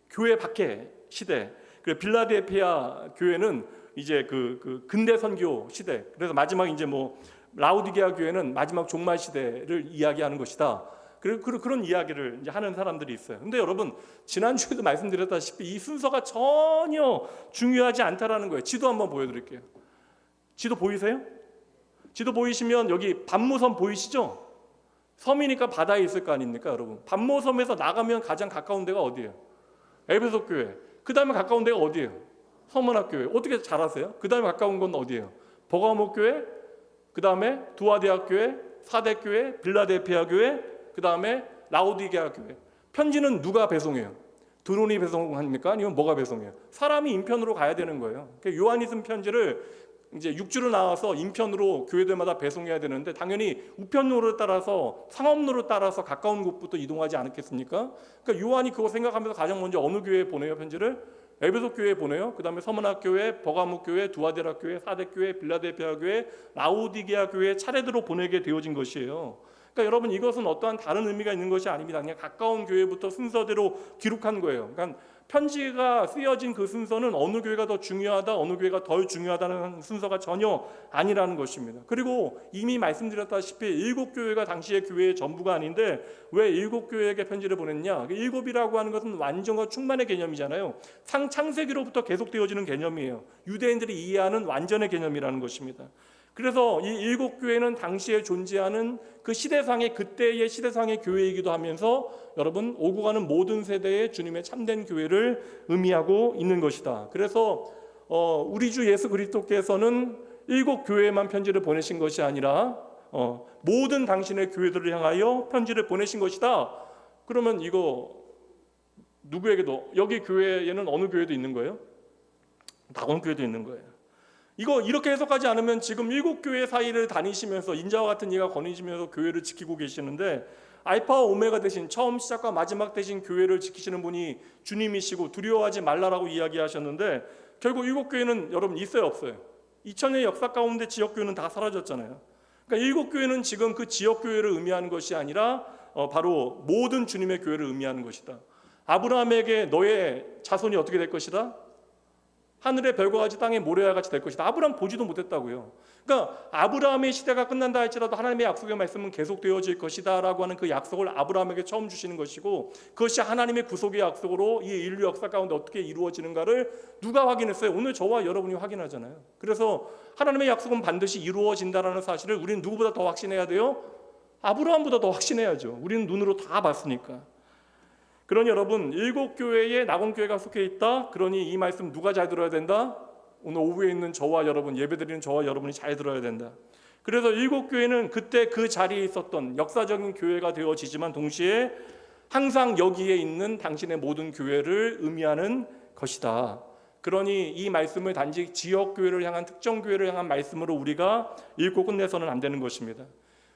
교회 밖의 시대, 그리고 빌라델피아 교회는 이제 그 근대 선교 시대, 그래서 마지막 이제 뭐 라우디게아 교회는 마지막 종말 시대를 이야기하는 것이다. 그런 이야기를 이제 하는 사람들이 있어요. 근데 여러분, 지난주에도 말씀드렸다시피 이 순서가 전혀 중요하지 않다라는 거예요. 지도 한번 보여드릴게요. 지도 보이세요? 지도 보이시면 여기 반모섬 보이시죠? 섬이니까 바다에 있을 거 아닙니까, 여러분? 반모섬에서 나가면 가장 가까운 데가 어디예요? 에베소 교회. 그 다음에 가까운 데가 어디예요? 서문학 교회. 어떻게 잘 아세요? 그 다음에 가까운 건 어디예요? 버가모 교회, 그 다음에 두아디아 교회, 사대 교회, 빌라델피아 교회, 그 다음에 라우디게아 교회. 편지는 누가 배송해요? 드론이 배송합니까? 아니면 뭐가 배송해요? 사람이 인편으로 가야 되는 거예요. 요한이 쓴 편지를 이제 6주로 나와서 인편으로 교회들마다 배송해야 되는데, 당연히 우편로를 따라서, 상업로를 따라서 가까운 곳부터 이동하지 않았겠습니까? 그러니까 요한이 그거 생각하면서 가장 먼저 어느 교회에 보내요, 편지를? 에베소 교회에 보내요. 그 다음에 서문학 교회, 버가모 교회, 두아디라 교회, 사대 교회, 빌라델피아 교회, 라우디게아 교회 차례대로 보내게 되어진 것이에요. 그러니까 여러분, 이것은 어떠한 다른 의미가 있는 것이 아닙니다. 그냥 가까운 교회부터 순서대로 기록한 거예요. 그러니까 편지가 쓰여진 그 순서는 어느 교회가 더 중요하다, 어느 교회가 덜 중요하다는 순서가 전혀 아니라는 것입니다. 그리고 이미 말씀드렸다시피 7교회가 당시의 교회의 전부가 아닌데 왜 7교회에게 편지를 보냈냐? 7이라고 하는 것은 완전과 충만의 개념이잖아요. 창세기로부터 계속되어지는 개념이에요. 유대인들이 이해하는 완전의 개념이라는 것입니다. 그래서 이 7교회는 당시에 존재하는 그 시대상의, 그때의 시대상의 교회이기도 하면서 여러분, 오고 가는 모든 세대의 주님의 참된 교회를 의미하고 있는 것이다. 그래서 우리 주 예수 그리스도께서는 7교회에만 편지를 보내신 것이 아니라 모든 당신의 교회들을 향하여 편지를 보내신 것이다. 그러면 이거 누구에게도, 여기 교회에는 어느 교회도 있는 거예요? 낙원 교회도 있는 거예요. 이거 이렇게 해석하지 않으면 지금 7교회 사이를 다니시면서 인자와 같은 이가 거니시면서 교회를 지키고 계시는데, 알파와 오메가 대신, 처음 시작과 마지막 대신 교회를 지키시는 분이 주님이시고 두려워하지 말라라고 이야기하셨는데, 결국 7교회는 여러분 있어요, 없어요? 2000년 역사 가운데 지역교회는 다 사라졌잖아요. 그러니까 일곱 교회는 지금 그 지역교회를 의미하는 것이 아니라 바로 모든 주님의 교회를 의미하는 것이다. 아브라함에게 너의 자손이 어떻게 될 것이다? 하늘의 별과 같이 땅의 모래와 같이 될 것이다. 아브라함 보지도 못했다고요. 그러니까 아브라함의 시대가 끝난다 할지라도 하나님의 약속의 말씀은 계속되어질 것이다 라고 하는 그 약속을 아브라함에게 처음 주시는 것이고, 그것이 하나님의 구속의 약속으로 이 인류 역사 가운데 어떻게 이루어지는가를 누가 확인했어요? 오늘 저와 여러분이 확인하잖아요. 그래서 하나님의 약속은 반드시 이루어진다라는 사실을 우리는 누구보다 더 확신해야 돼요? 아브라함보다 더 확신해야죠. 우리는 눈으로 다 봤으니까. 그러니 여러분, 일곱 교회에 낙원교회가 속해 있다. 그러니 이 말씀 누가 잘 들어야 된다? 오늘 오후에 있는 저와 여러분, 예배드리는 저와 여러분이 잘 들어야 된다. 그래서 일곱 교회는 그때 그 자리에 있었던 역사적인 교회가 되어지지만 동시에 항상 여기에 있는 당신의 모든 교회를 의미하는 것이다. 그러니 이 말씀을 단지 지역교회를 향한, 특정 교회를 향한 말씀으로 우리가 읽고 끝내서는 안 되는 것입니다.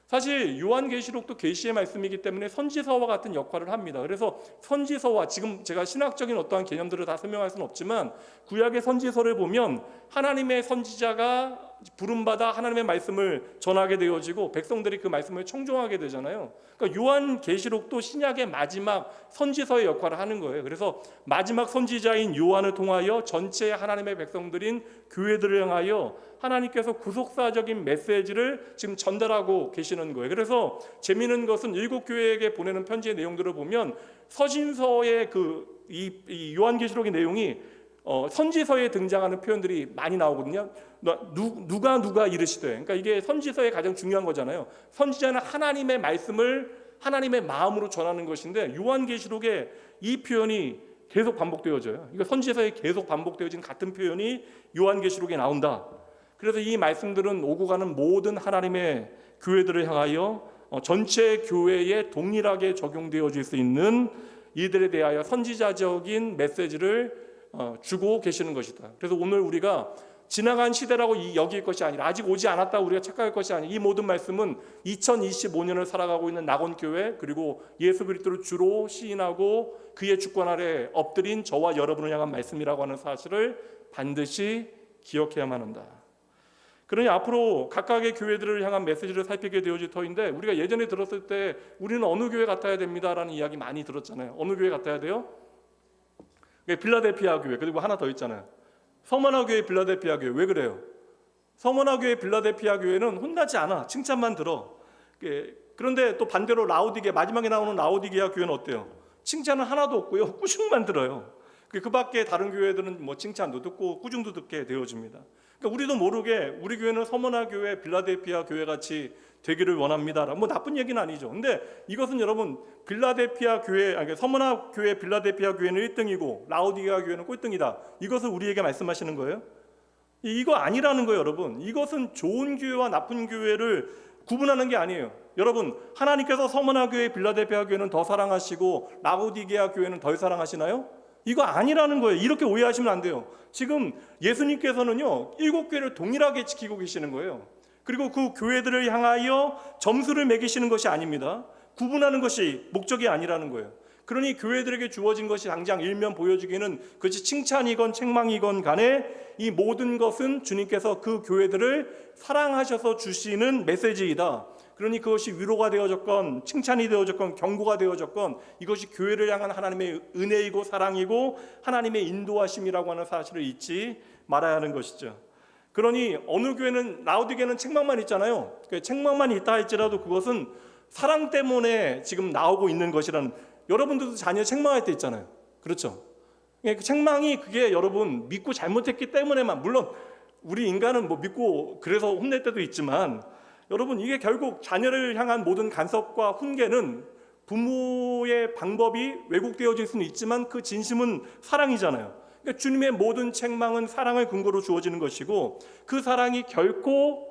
사실 요한계시록도 계시의 말씀이기 때문에 선지서와 같은 역할을 합니다. 그래서 선지서와, 지금 제가 신학적인 어떠한 개념들을 다 설명할 수는 없지만 구약의 선지서를 보면 하나님의 선지자가 부름받아 하나님의 말씀을 전하게 되어지고 백성들이 그 말씀을 청종하게 되잖아요. 그러니까 요한계시록도 신약의 마지막 선지서의 역할을 하는 거예요. 그래서 마지막 선지자인 요한을 통하여 전체 하나님의 백성들인 교회들을 향하여 하나님께서 구속사적인 메시지를 지금 전달하고 계시는 거예요. 그래서 재미있는 것은 일곱 교회에게 보내는 편지의 내용들을 보면 서신서의 이 요한계시록의 내용이 선지서에 등장하는 표현들이 많이 나오거든요. 누가 이르시되, 그러니까 이게 선지서의 가장 중요한 거잖아요. 선지자는 하나님의 말씀을 하나님의 마음으로 전하는 것인데 요한계시록에 이 표현이 계속 반복되어져요. 이거 선지서에 계속 반복되어진 같은 표현이 요한계시록에 나온다. 그래서 이 말씀들은 오고 가는 모든 하나님의 교회들을 향하여 전체 교회에 동일하게 적용되어질 수 있는 이들에 대하여 선지자적인 메시지를 주고 계시는 것이다. 그래서 오늘 우리가 지나간 시대라고 여길 것이 아니라, 아직 오지 않았다고 우리가 착각할 것이 아니라, 이 모든 말씀은 2025년을 살아가고 있는 낙원교회, 그리고 예수 그리스도를 주로 시인하고 그의 주권 아래 엎드린 저와 여러분을 향한 말씀이라고 하는 사실을 반드시 기억해야만 한다. 그러니 앞으로 각각의 교회들을 향한 메시지를 살피게 되어질 터인데, 우리가 예전에 들었을 때 우리는 어느 교회 같아야 됩니다라는 이야기 많이 들었잖아요. 어느 교회 같아야 돼요? 빌라델피아 교회. 그리고 하나 더 있잖아요. 서머나 교회, 빌라델피아 교회. 왜 그래요? 서머나 교회, 빌라델피아 교회는 혼나지 않아. 칭찬만 들어. 그런데 또 반대로 마지막에 나오는 라오디게아 교회는 어때요? 칭찬은 하나도 없고요, 꾸중만 들어요. 그 밖에 다른 교회들은 뭐 칭찬도 듣고 꾸중도 듣게 되어집니다. 그러니까 우리도 모르게 우리 교회는 서머나 교회, 빌라델피아 교회 같이 되기를 원합니다. 뭐 나쁜 얘기는 아니죠. 근데 이것은 여러분, 빌라델피아 교회, 서머나 교회, 빌라델피아 교회는 1등이고 라오디게아 교회는 꼴등이다. 이것을 우리에게 말씀하시는 거예요? 이거 아니라는 거예요, 여러분. 이것은 좋은 교회와 나쁜 교회를 구분하는 게 아니에요. 여러분, 하나님께서 서머나 교회, 빌라델피아 교회는 더 사랑하시고 라오디게아 교회는 덜 사랑하시나요? 이거 아니라는 거예요. 이렇게 오해하시면 안 돼요. 지금 예수님께서는요, 일곱 교회를 동일하게 지키고 계시는 거예요. 그리고 그 교회들을 향하여 점수를 매기시는 것이 아닙니다. 구분하는 것이 목적이 아니라는 거예요. 그러니 교회들에게 주어진 것이 당장 일면 보여주기는, 그것이 칭찬이건 책망이건 간에 이 모든 것은 주님께서 그 교회들을 사랑하셔서 주시는 메시지이다. 그러니 그것이 위로가 되어졌건 칭찬이 되어졌건 경고가 되어졌건 이것이 교회를 향한 하나님의 은혜이고 사랑이고 하나님의 인도하심이라고 하는 사실을 잊지 말아야 하는 것이죠. 그러니 어느 교회는, 라오디게는 책망만 있잖아요. 책망만 있다 할지라도 그것은 사랑 때문에 지금 나오고 있는 것이라는, 여러분들도 자녀 책망할 때 있잖아요. 그렇죠? 그 책망이 그게 여러분 믿고 잘못했기 때문에만, 물론 우리 인간은 뭐 믿고 그래서 혼낼 때도 있지만, 여러분 이게 결국 자녀를 향한 모든 간섭과 훈계는 부모의 방법이 왜곡되어질 수는 있지만 그 진심은 사랑이잖아요. 그러니까 주님의 모든 책망은 사랑을 근거로 주어지는 것이고, 그 사랑이 결코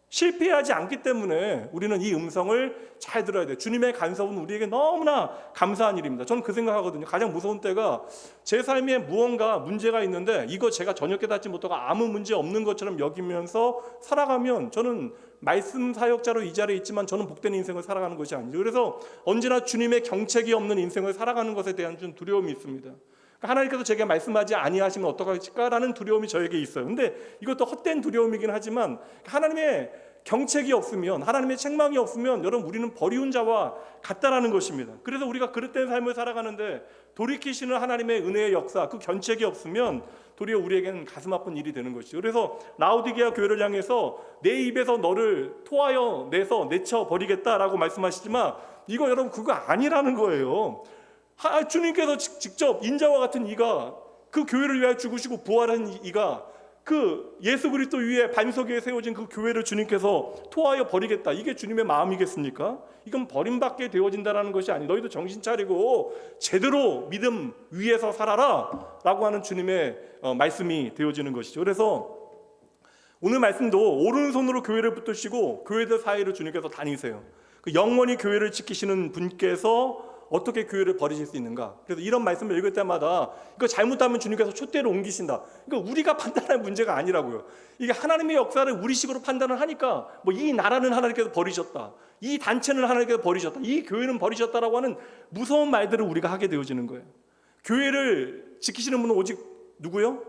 실패하지 않기 때문에 우리는 이 음성을 잘 들어야 돼요. 주님의 간섭은 우리에게 너무나 감사한 일입니다. 저는 그 생각하거든요. 가장 무서운 때가 제 삶에 무언가 문제가 있는데 이거 제가 전혀 깨닫지 못하고 아무 문제 없는 것처럼 여기면서 살아가면, 저는 말씀 사역자로 이 자리에 있지만 저는 복된 인생을 살아가는 것이 아니죠. 그래서 언제나 주님의 경책이 없는 인생을 살아가는 것에 대한 좀 두려움이 있습니다. 하나님께서 제게 말씀하지 아니하시면 어떡할까라는 두려움이 저에게 있어요. 근데 이것도 헛된 두려움이긴 하지만 하나님의 경책이 없으면, 하나님의 책망이 없으면 여러분 우리는 버리운 자와 같다라는 것입니다. 그래서 우리가 그릇된 삶을 살아가는데 돌이키시는 하나님의 은혜의 역사, 그 견책이 없으면 도리어 우리에게는 가슴 아픈 일이 되는 것이죠. 그래서 라오디게아 교회를 향해서 내 입에서 너를 토하여 내서 내쳐버리겠다라고 말씀하시지만 이거 여러분 그거 아니라는 거예요. 주님께서 직접 인자와 같은 이가 그 교회를 위하여 죽으시고 부활한 이가 그 예수 그리스도 위에 반석 위에 세워진 그 교회를 주님께서 토하여 버리겠다, 이게 주님의 마음이겠습니까? 이건 버림받게 되어진다는 것이 아니, 너희도 정신 차리고 제대로 믿음 위에서 살아라 라고 하는 주님의 말씀이 되어지는 것이죠. 그래서 오늘 말씀도 오른손으로 교회를 붙드시고 교회들 사이를 주님께서 다니세요. 그 영원히 교회를 지키시는 분께서 어떻게 교회를 버리실 수 있는가? 그래서 이런 말씀을 읽을 때마다 이거 잘못하면 주님께서 촛대를 옮기신다. 그러니까 우리가 판단할 문제가 아니라고요. 이게 하나님의 역사를 우리식으로 판단을 하니까 뭐 이 나라는 하나님께서 버리셨다, 이 단체는 하나님께서 버리셨다, 이 교회는 버리셨다라고 하는 무서운 말들을 우리가 하게 되어지는 거예요. 교회를 지키시는 분은 오직 누구요?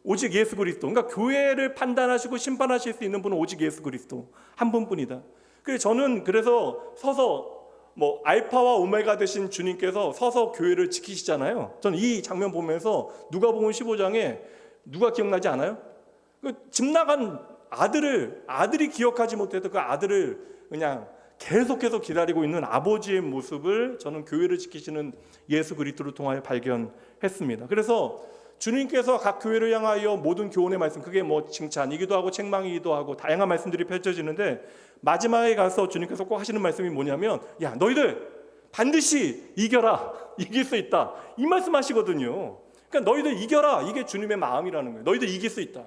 오직 예수 그리스도. 그러니까 교회를 판단하시고 심판하실 수 있는 분은 오직 예수 그리스도 한 분뿐이다. 그래서 저는 서서 알파와 오메가 되신 주님께서 서서 교회를 지키시잖아요. 저는 이 장면 보면서 누가복음 15장에 누가 기억나지 않아요? 집 나간 아들이 기억하지 못해도 그 아들을 그냥 계속해서 기다리고 있는 아버지의 모습을 저는 교회를 지키시는 예수 그리스도를 통하여 발견했습니다. 그래서 주님께서 각 교회를 향하여 모든 교훈의 말씀, 그게 칭찬이기도 하고 책망이기도 하고 다양한 말씀들이 펼쳐지는데 마지막에 가서 주님께서 꼭 하시는 말씀이 뭐냐면, 야 너희들 반드시 이겨라, 이길 수 있다, 이 말씀하시거든요. 그러니까 너희들 이겨라, 이게 주님의 마음이라는 거예요. 너희들 이길 수 있다,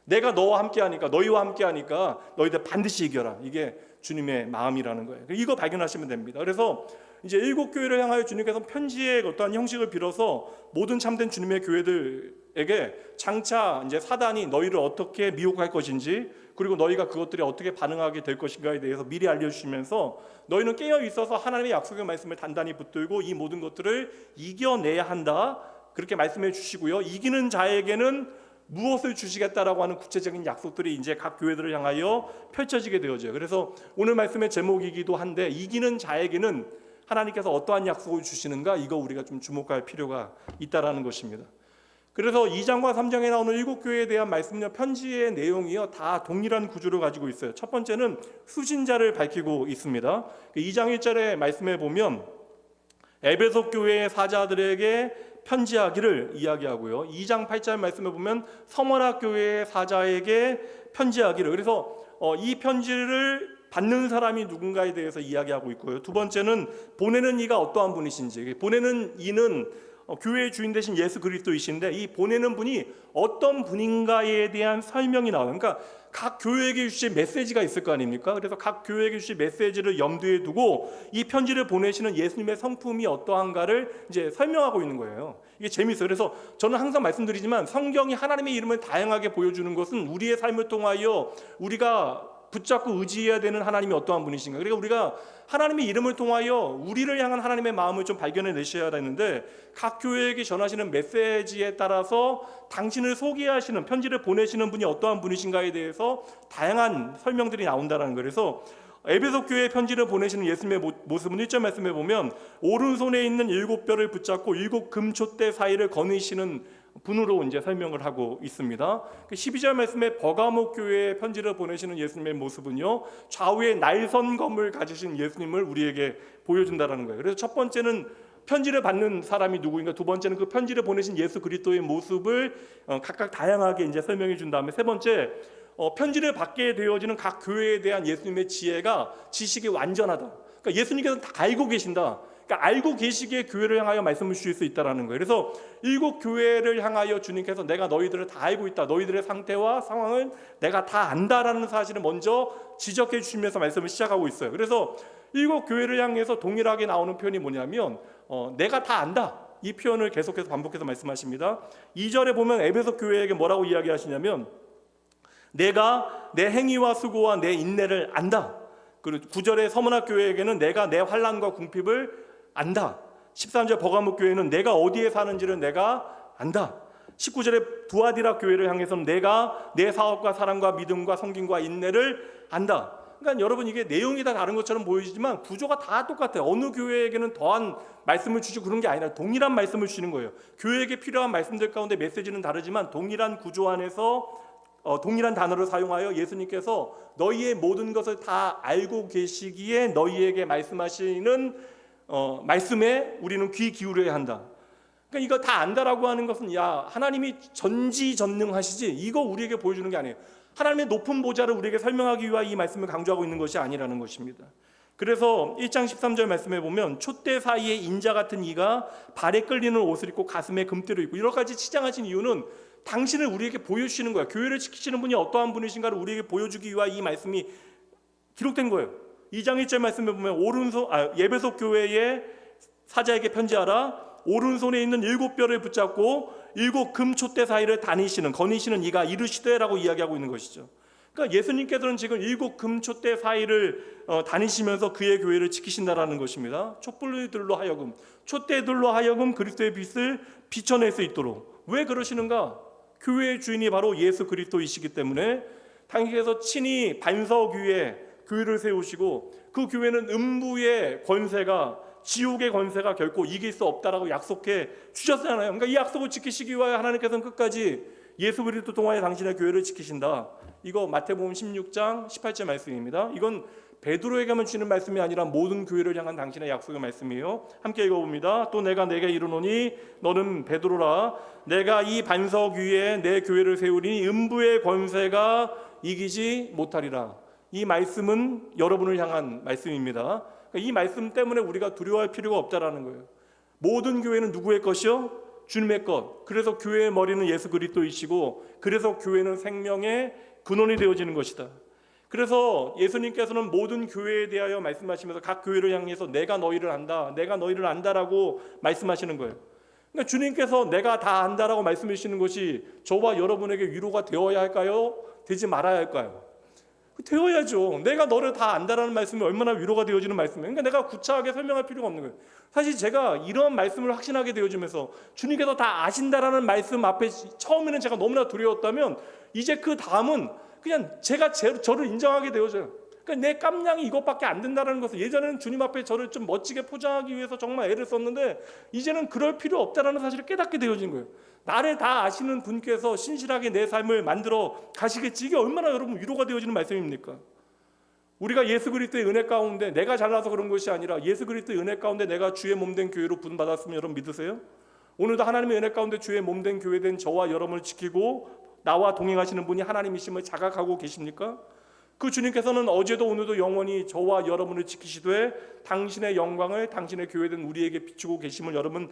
내가 너와 함께하니까, 너희와 함께하니까 너희들 반드시 이겨라, 이게 주님의 마음이라는 거예요. 이거 발견하시면 됩니다. 그래서 이제 일곱 교회를 향하여 주님께서 편지의 어떠한 형식을 빌어서 모든 참된 주님의 교회들에게 장차 이제 사단이 너희를 어떻게 미혹할 것인지, 그리고 너희가 그것들이 어떻게 반응하게 될 것인가에 대해서 미리 알려주시면서 너희는 깨어 있어서 하나님의 약속의 말씀을 단단히 붙들고 이 모든 것들을 이겨내야 한다, 그렇게 말씀해 주시고요. 이기는 자에게는 무엇을 주시겠다라고 하는 구체적인 약속들이 이제 각 교회들을 향하여 펼쳐지게 되어져요. 그래서 오늘 말씀의 제목이기도 한데, 이기는 자에게는 하나님께서 어떠한 약속을 주시는가, 이거 우리가 좀 주목할 필요가 있다라는 것입니다. 그래서 2장과 3장에 나오는 일곱 교회에 대한 말씀과 편지의 내용이요 다 동일한 구조를 가지고 있어요. 첫 번째는 수신자를 밝히고 있습니다. 2장 1절의 말씀에 보면 에베소 교회의 사자들에게 편지하기를 이야기하고요. 2장 8절 말씀에 보면 서머나 교회의 사자에게 편지하기를, 그래서 이 편지를 받는 사람이 누군가에 대해서 이야기하고 있고요. 두 번째는 보내는 이가 어떠한 분이신지, 보내는 이는 교회의 주인 되신 예수 그리스도이신데 이 보내는 분이 어떤 분인가에 대한 설명이 나와요. 그러니까 각 교회에게 주실 메시지가 있을 거 아닙니까? 그래서 각 교회에게 주실 메시지를 염두에 두고 이 편지를 보내시는 예수님의 성품이 어떠한가를 이제 설명하고 있는 거예요. 이게 재미있어요. 그래서 저는 항상 말씀드리지만 성경이 하나님의 이름을 다양하게 보여주는 것은 우리의 삶을 통하여 우리가 붙잡고 의지해야 되는 하나님이 어떠한 분이신가. 그러니까 우리가 하나님의 이름을 통하여 우리를 향한 하나님의 마음을 좀 발견해 내셔야 되는데, 각 교회에게 전하시는 메시지에 따라서 당신을 소개하시는, 편지를 보내시는 분이 어떠한 분이신가에 대해서 다양한 설명들이 나온다는 거예요. 그래서 에베소 교회에 편지를 보내시는 예수님의 모습은 1절 말씀에 보면 오른손에 있는 7뼈를 붙잡고 7 금촛대 사이를 거니시는 분으로 이제 설명을 하고 있습니다. 12절 말씀에 버가모 교회에 편지를 보내시는 예수님의 모습은요 좌우에 날선검을 가지신 예수님을 우리에게 보여준다는 거예요. 그래서 첫 번째는 편지를 받는 사람이 누구인가, 두 번째는 그 편지를 보내신 예수 그리스도의 모습을 각각 다양하게 이제 설명해 준 다음에, 세 번째 편지를 받게 되어지는 각 교회에 대한 예수님의 지식이 완전하다. 그러니까 예수님께서 다 알고 계신다. 그러니까 알고 계시기에 교회를 향하여 말씀을 주실 수 있다라는 거예요. 그래서 일곱 교회를 향하여 주님께서 내가 너희들을 다 알고 있다, 너희들의 상태와 상황을 내가 다 안다라는 사실을 먼저 지적해 주시면서 말씀을 시작하고 있어요. 그래서 일곱 교회를 향해서 동일하게 나오는 표현이 뭐냐면 내가 다 안다, 이 표현을 계속해서 반복해서 말씀하십니다. 2절에 보면 에베소 교회에게 뭐라고 이야기하시냐면 내가 내 행위와 수고와 내 인내를 안다. 그리고 9절에 서머나 교회에게는 내가 내 환난과 궁핍을 안다. 13절 버가목 교회는 내가 어디에 사는지를 내가 안다. 19절에 두아디라 교회를 향해서는 내가 내 사업과 사랑과 믿음과 섬김과 인내를 안다. 그러니까 여러분 이게 내용이 다 다른 것처럼 보이지만 구조가 다 똑같아요. 어느 교회에게는 더한 말씀을 주시고 그런 게 아니라 동일한 말씀을 주시는 거예요. 교회에게 필요한 말씀들 가운데 메시지는 다르지만 동일한 구조 안에서 동일한 단어를 사용하여 예수님께서 너희의 모든 것을 다 알고 계시기에 너희에게 말씀하시는 말씀에 우리는 귀 기울여야 한다. 그러니까 이거 다 안다라고 하는 것은 야 하나님이 전지전능하시지 이거 우리에게 보여주는 게 아니에요. 하나님의 높은 보좌를 우리에게 설명하기 위하여 이 말씀을 강조하고 있는 것이 아니라는 것입니다. 그래서 1장 13절 말씀에 보면 촛대 사이에 인자 같은 이가 발에 끌리는 옷을 입고 가슴에 금띠를 입고 여러 가지 치장하신 이유는 당신을 우리에게 보여주시는 거예요. 교회를 지키시는 분이 어떠한 분이신가를 우리에게 보여주기 위하여 이 말씀이 기록된 거예요. 2장 1절 말씀에 보면 예배소 교회의 사자에게 편지하라. 오른손에 있는 7뼈를 붙잡고 7 금촛대 사이를 거니시는 이가 이르시되라고 이야기하고 있는 것이죠. 그러니까 예수님께서는 지금 7 금촛대 사이를 다니시면서 그의 교회를 지키신다라는 것입니다. 촛불들로 하여금 촛대들로 하여금 그리스도의 빛을 비춰낼 수 있도록. 왜 그러시는가? 교회의 주인이 바로 예수 그리스도이시기 때문에 당신께서 친히 반석 위에 교회를 세우시고 그 교회는 음부의 권세가 지옥의 권세가 결코 이길 수 없다라고 약속해 주셨잖아요. 그러니까 이 약속을 지키시기 위하여 하나님께서는 끝까지 예수 그리스도 통하여 당신의 교회를 지키신다. 이거 마태복음 16장 18절 말씀입니다. 이건 베드로에게만 주는 말씀이 아니라 모든 교회를 향한 당신의 약속의 말씀이에요. 함께 읽어봅니다. 또 내가 내게 이르노니 너는 베드로라. 내가 이 반석 위에 내 교회를 세우리니 음부의 권세가 이기지 못하리라. 이 말씀은 여러분을 향한 말씀입니다. 이 말씀 때문에 우리가 두려워할 필요가 없다라는 거예요. 모든 교회는 누구의 것이요? 주님의 것. 그래서 교회의 머리는 예수 그리스도이시고 그래서 교회는 생명의 근원이 되어지는 것이다. 그래서 예수님께서는 모든 교회에 대하여 말씀하시면서 각 교회를 향해서 내가 너희를 안다, 내가 너희를 안다라고 말씀하시는 거예요. 그러니까 주님께서 내가 다 안다라고 말씀하시는 것이 저와 여러분에게 위로가 되어야 할까요? 되지 말아야 할까요? 되어야죠. 내가 너를 다 안다라는 말씀이 얼마나 위로가 되어지는 말씀이에요. 그러니까 내가 구차하게 설명할 필요가 없는 거예요. 사실 제가 이런 말씀을 확신하게 되어지면서 주님께서 다 아신다라는 말씀 앞에 처음에는 제가 너무나 두려웠다면 이제 그 다음은 그냥 제가 저를 인정하게 되어져요. 그러니까 내 깜냥이 이것밖에 안 된다는 것을 예전에는 주님 앞에 저를 좀 멋지게 포장하기 위해서 정말 애를 썼는데 이제는 그럴 필요 없다라는 사실을 깨닫게 되어진 거예요. 나를 다 아시는 분께서 신실하게 내 삶을 만들어 가시겠지. 이게 얼마나 여러분 위로가 되어지는 말씀입니까? 우리가 예수 그리스도의 은혜 가운데 내가 잘나서 그런 것이 아니라 예수 그리스도의 은혜 가운데 내가 주의 몸된 교회로 부름받았으면 여러분 믿으세요? 오늘도 하나님의 은혜 가운데 주의 몸된 교회된 저와 여러분을 지키고 나와 동행하시는 분이 하나님이심을 자각하고 계십니까? 그 주님께서는 어제도 오늘도 영원히 저와 여러분을 지키시되 당신의 영광을 당신의 교회된 우리에게 비추고 계심을 여러분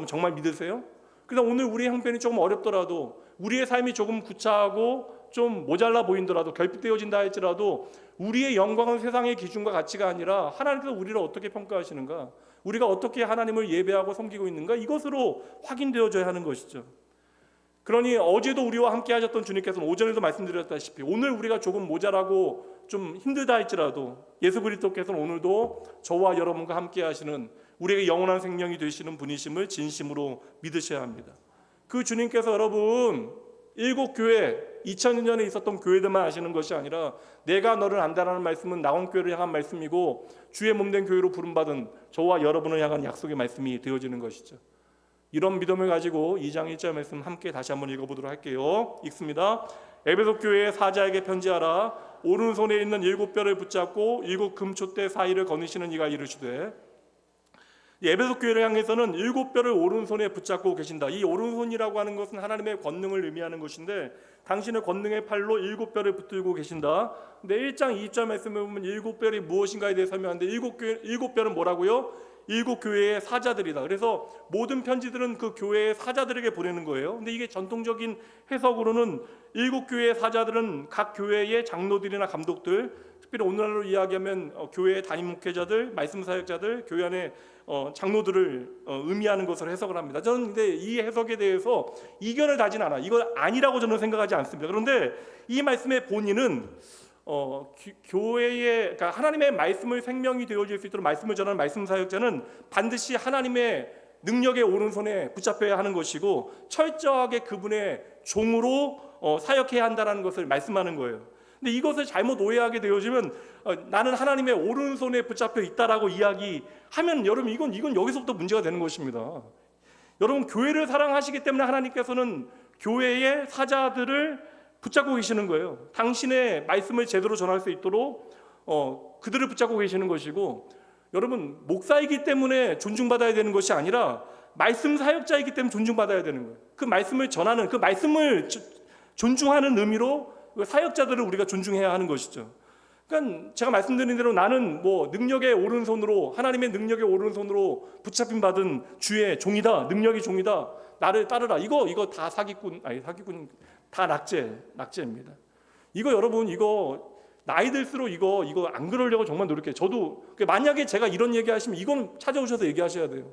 정말 믿으세요? 그래서 오늘 우리의 형편이 조금 어렵더라도 우리의 삶이 조금 구차하고 좀 모자라 보인더라도 결핍되어진다 할지라도 우리의 영광은 세상의 기준과 가치가 아니라 하나님께서 우리를 어떻게 평가하시는가, 우리가 어떻게 하나님을 예배하고 섬기고 있는가, 이것으로 확인되어져야 하는 것이죠. 그러니 어제도 우리와 함께 하셨던 주님께서는 오전에도 말씀드렸다시피 오늘 우리가 조금 모자라고 좀 힘들다 할지라도 예수 그리스도께서는 오늘도 저와 여러분과 함께 하시는 우리에게 영원한 생명이 되시는 분이심을 진심으로 믿으셔야 합니다. 그 주님께서 여러분 7교회 2000년에 있었던 교회들만 아시는 것이 아니라 내가 너를 안다라는 말씀은 나온교회를 향한 말씀이고 주의 몸된 교회로 부름받은 저와 여러분을 향한 약속의 말씀이 되어지는 것이죠. 이런 믿음을 가지고 2장 1절 말씀 함께 다시 한번 읽어보도록 할게요. 읽습니다. 에베소 교회의 사자에게 편지하라. 오른손에 있는 7뼈를 붙잡고 7 금촛대 사이를 거니시는 이가 이르시되. 에베소 교회를 향해서는 7뼈를 오른손에 붙잡고 계신다. 이 오른손이라고 하는 것은 하나님의 권능을 의미하는 것인데 당신의 권능의 팔로 7뼈를 붙들고 계신다. 근데 1장 2절 말씀에 보면 7뼈이 무엇인가에 대해 설명하는데 7뼈는 뭐라고요? 7교회의 사자들이다. 그래서 모든 편지들은 그 교회의 사자들에게 보내는 거예요. 근데 이게 전통적인 해석으로는 7교회의 사자들은 각 교회의 장로들이나 감독들, 특별히 오늘날로 이야기하면 교회의 담임 목회자들, 말씀 사역자들, 교회 안에 장로들을 의미하는 것으로 해석을 합니다. 저는 근데 이 해석에 대해서 이견을 다진 않아. 이건 아니라고 저는 생각하지 않습니다. 그런데 이 말씀의 본인은 교회에, 그러니까 하나님의 말씀을 생명이 되어질 수 있도록 말씀을 전하는 말씀 사역자는 반드시 하나님의 능력의 오른손에 붙잡혀야 하는 것이고 철저하게 그분의 종으로 사역해야 한다는 것을 말씀하는 거예요. 근데 이것을 잘못 오해하게 되어지면 나는 하나님의 오른손에 붙잡혀 있다라고 이야기하면 여러분 이건 여기서부터 문제가 되는 것입니다. 여러분 교회를 사랑하시기 때문에 하나님께서는 교회의 사자들을 붙잡고 계시는 거예요. 당신의 말씀을 제대로 전할 수 있도록 그들을 붙잡고 계시는 것이고, 여러분 목사이기 때문에 존중받아야 되는 것이 아니라 말씀 사역자이기 때문에 존중받아야 되는 거예요. 그 말씀을 전하는, 그 말씀을 존중하는 의미로 사역자들을 우리가 존중해야 하는 것이죠. 그러니까 제가 말씀드린 대로 나는 능력의 오른손으로, 하나님의 능력의 오른손으로 붙잡힘 받은 주의 종이다, 능력의 종이다, 나를 따르라. 이거 다 사기꾼 다 낙제입니다. 이거 여러분 나이 들수록 이거 안 그러려고 정말 노력해요. 저도 만약에 제가 이런 얘기하시면 이건 찾아오셔서 얘기하셔야 돼요.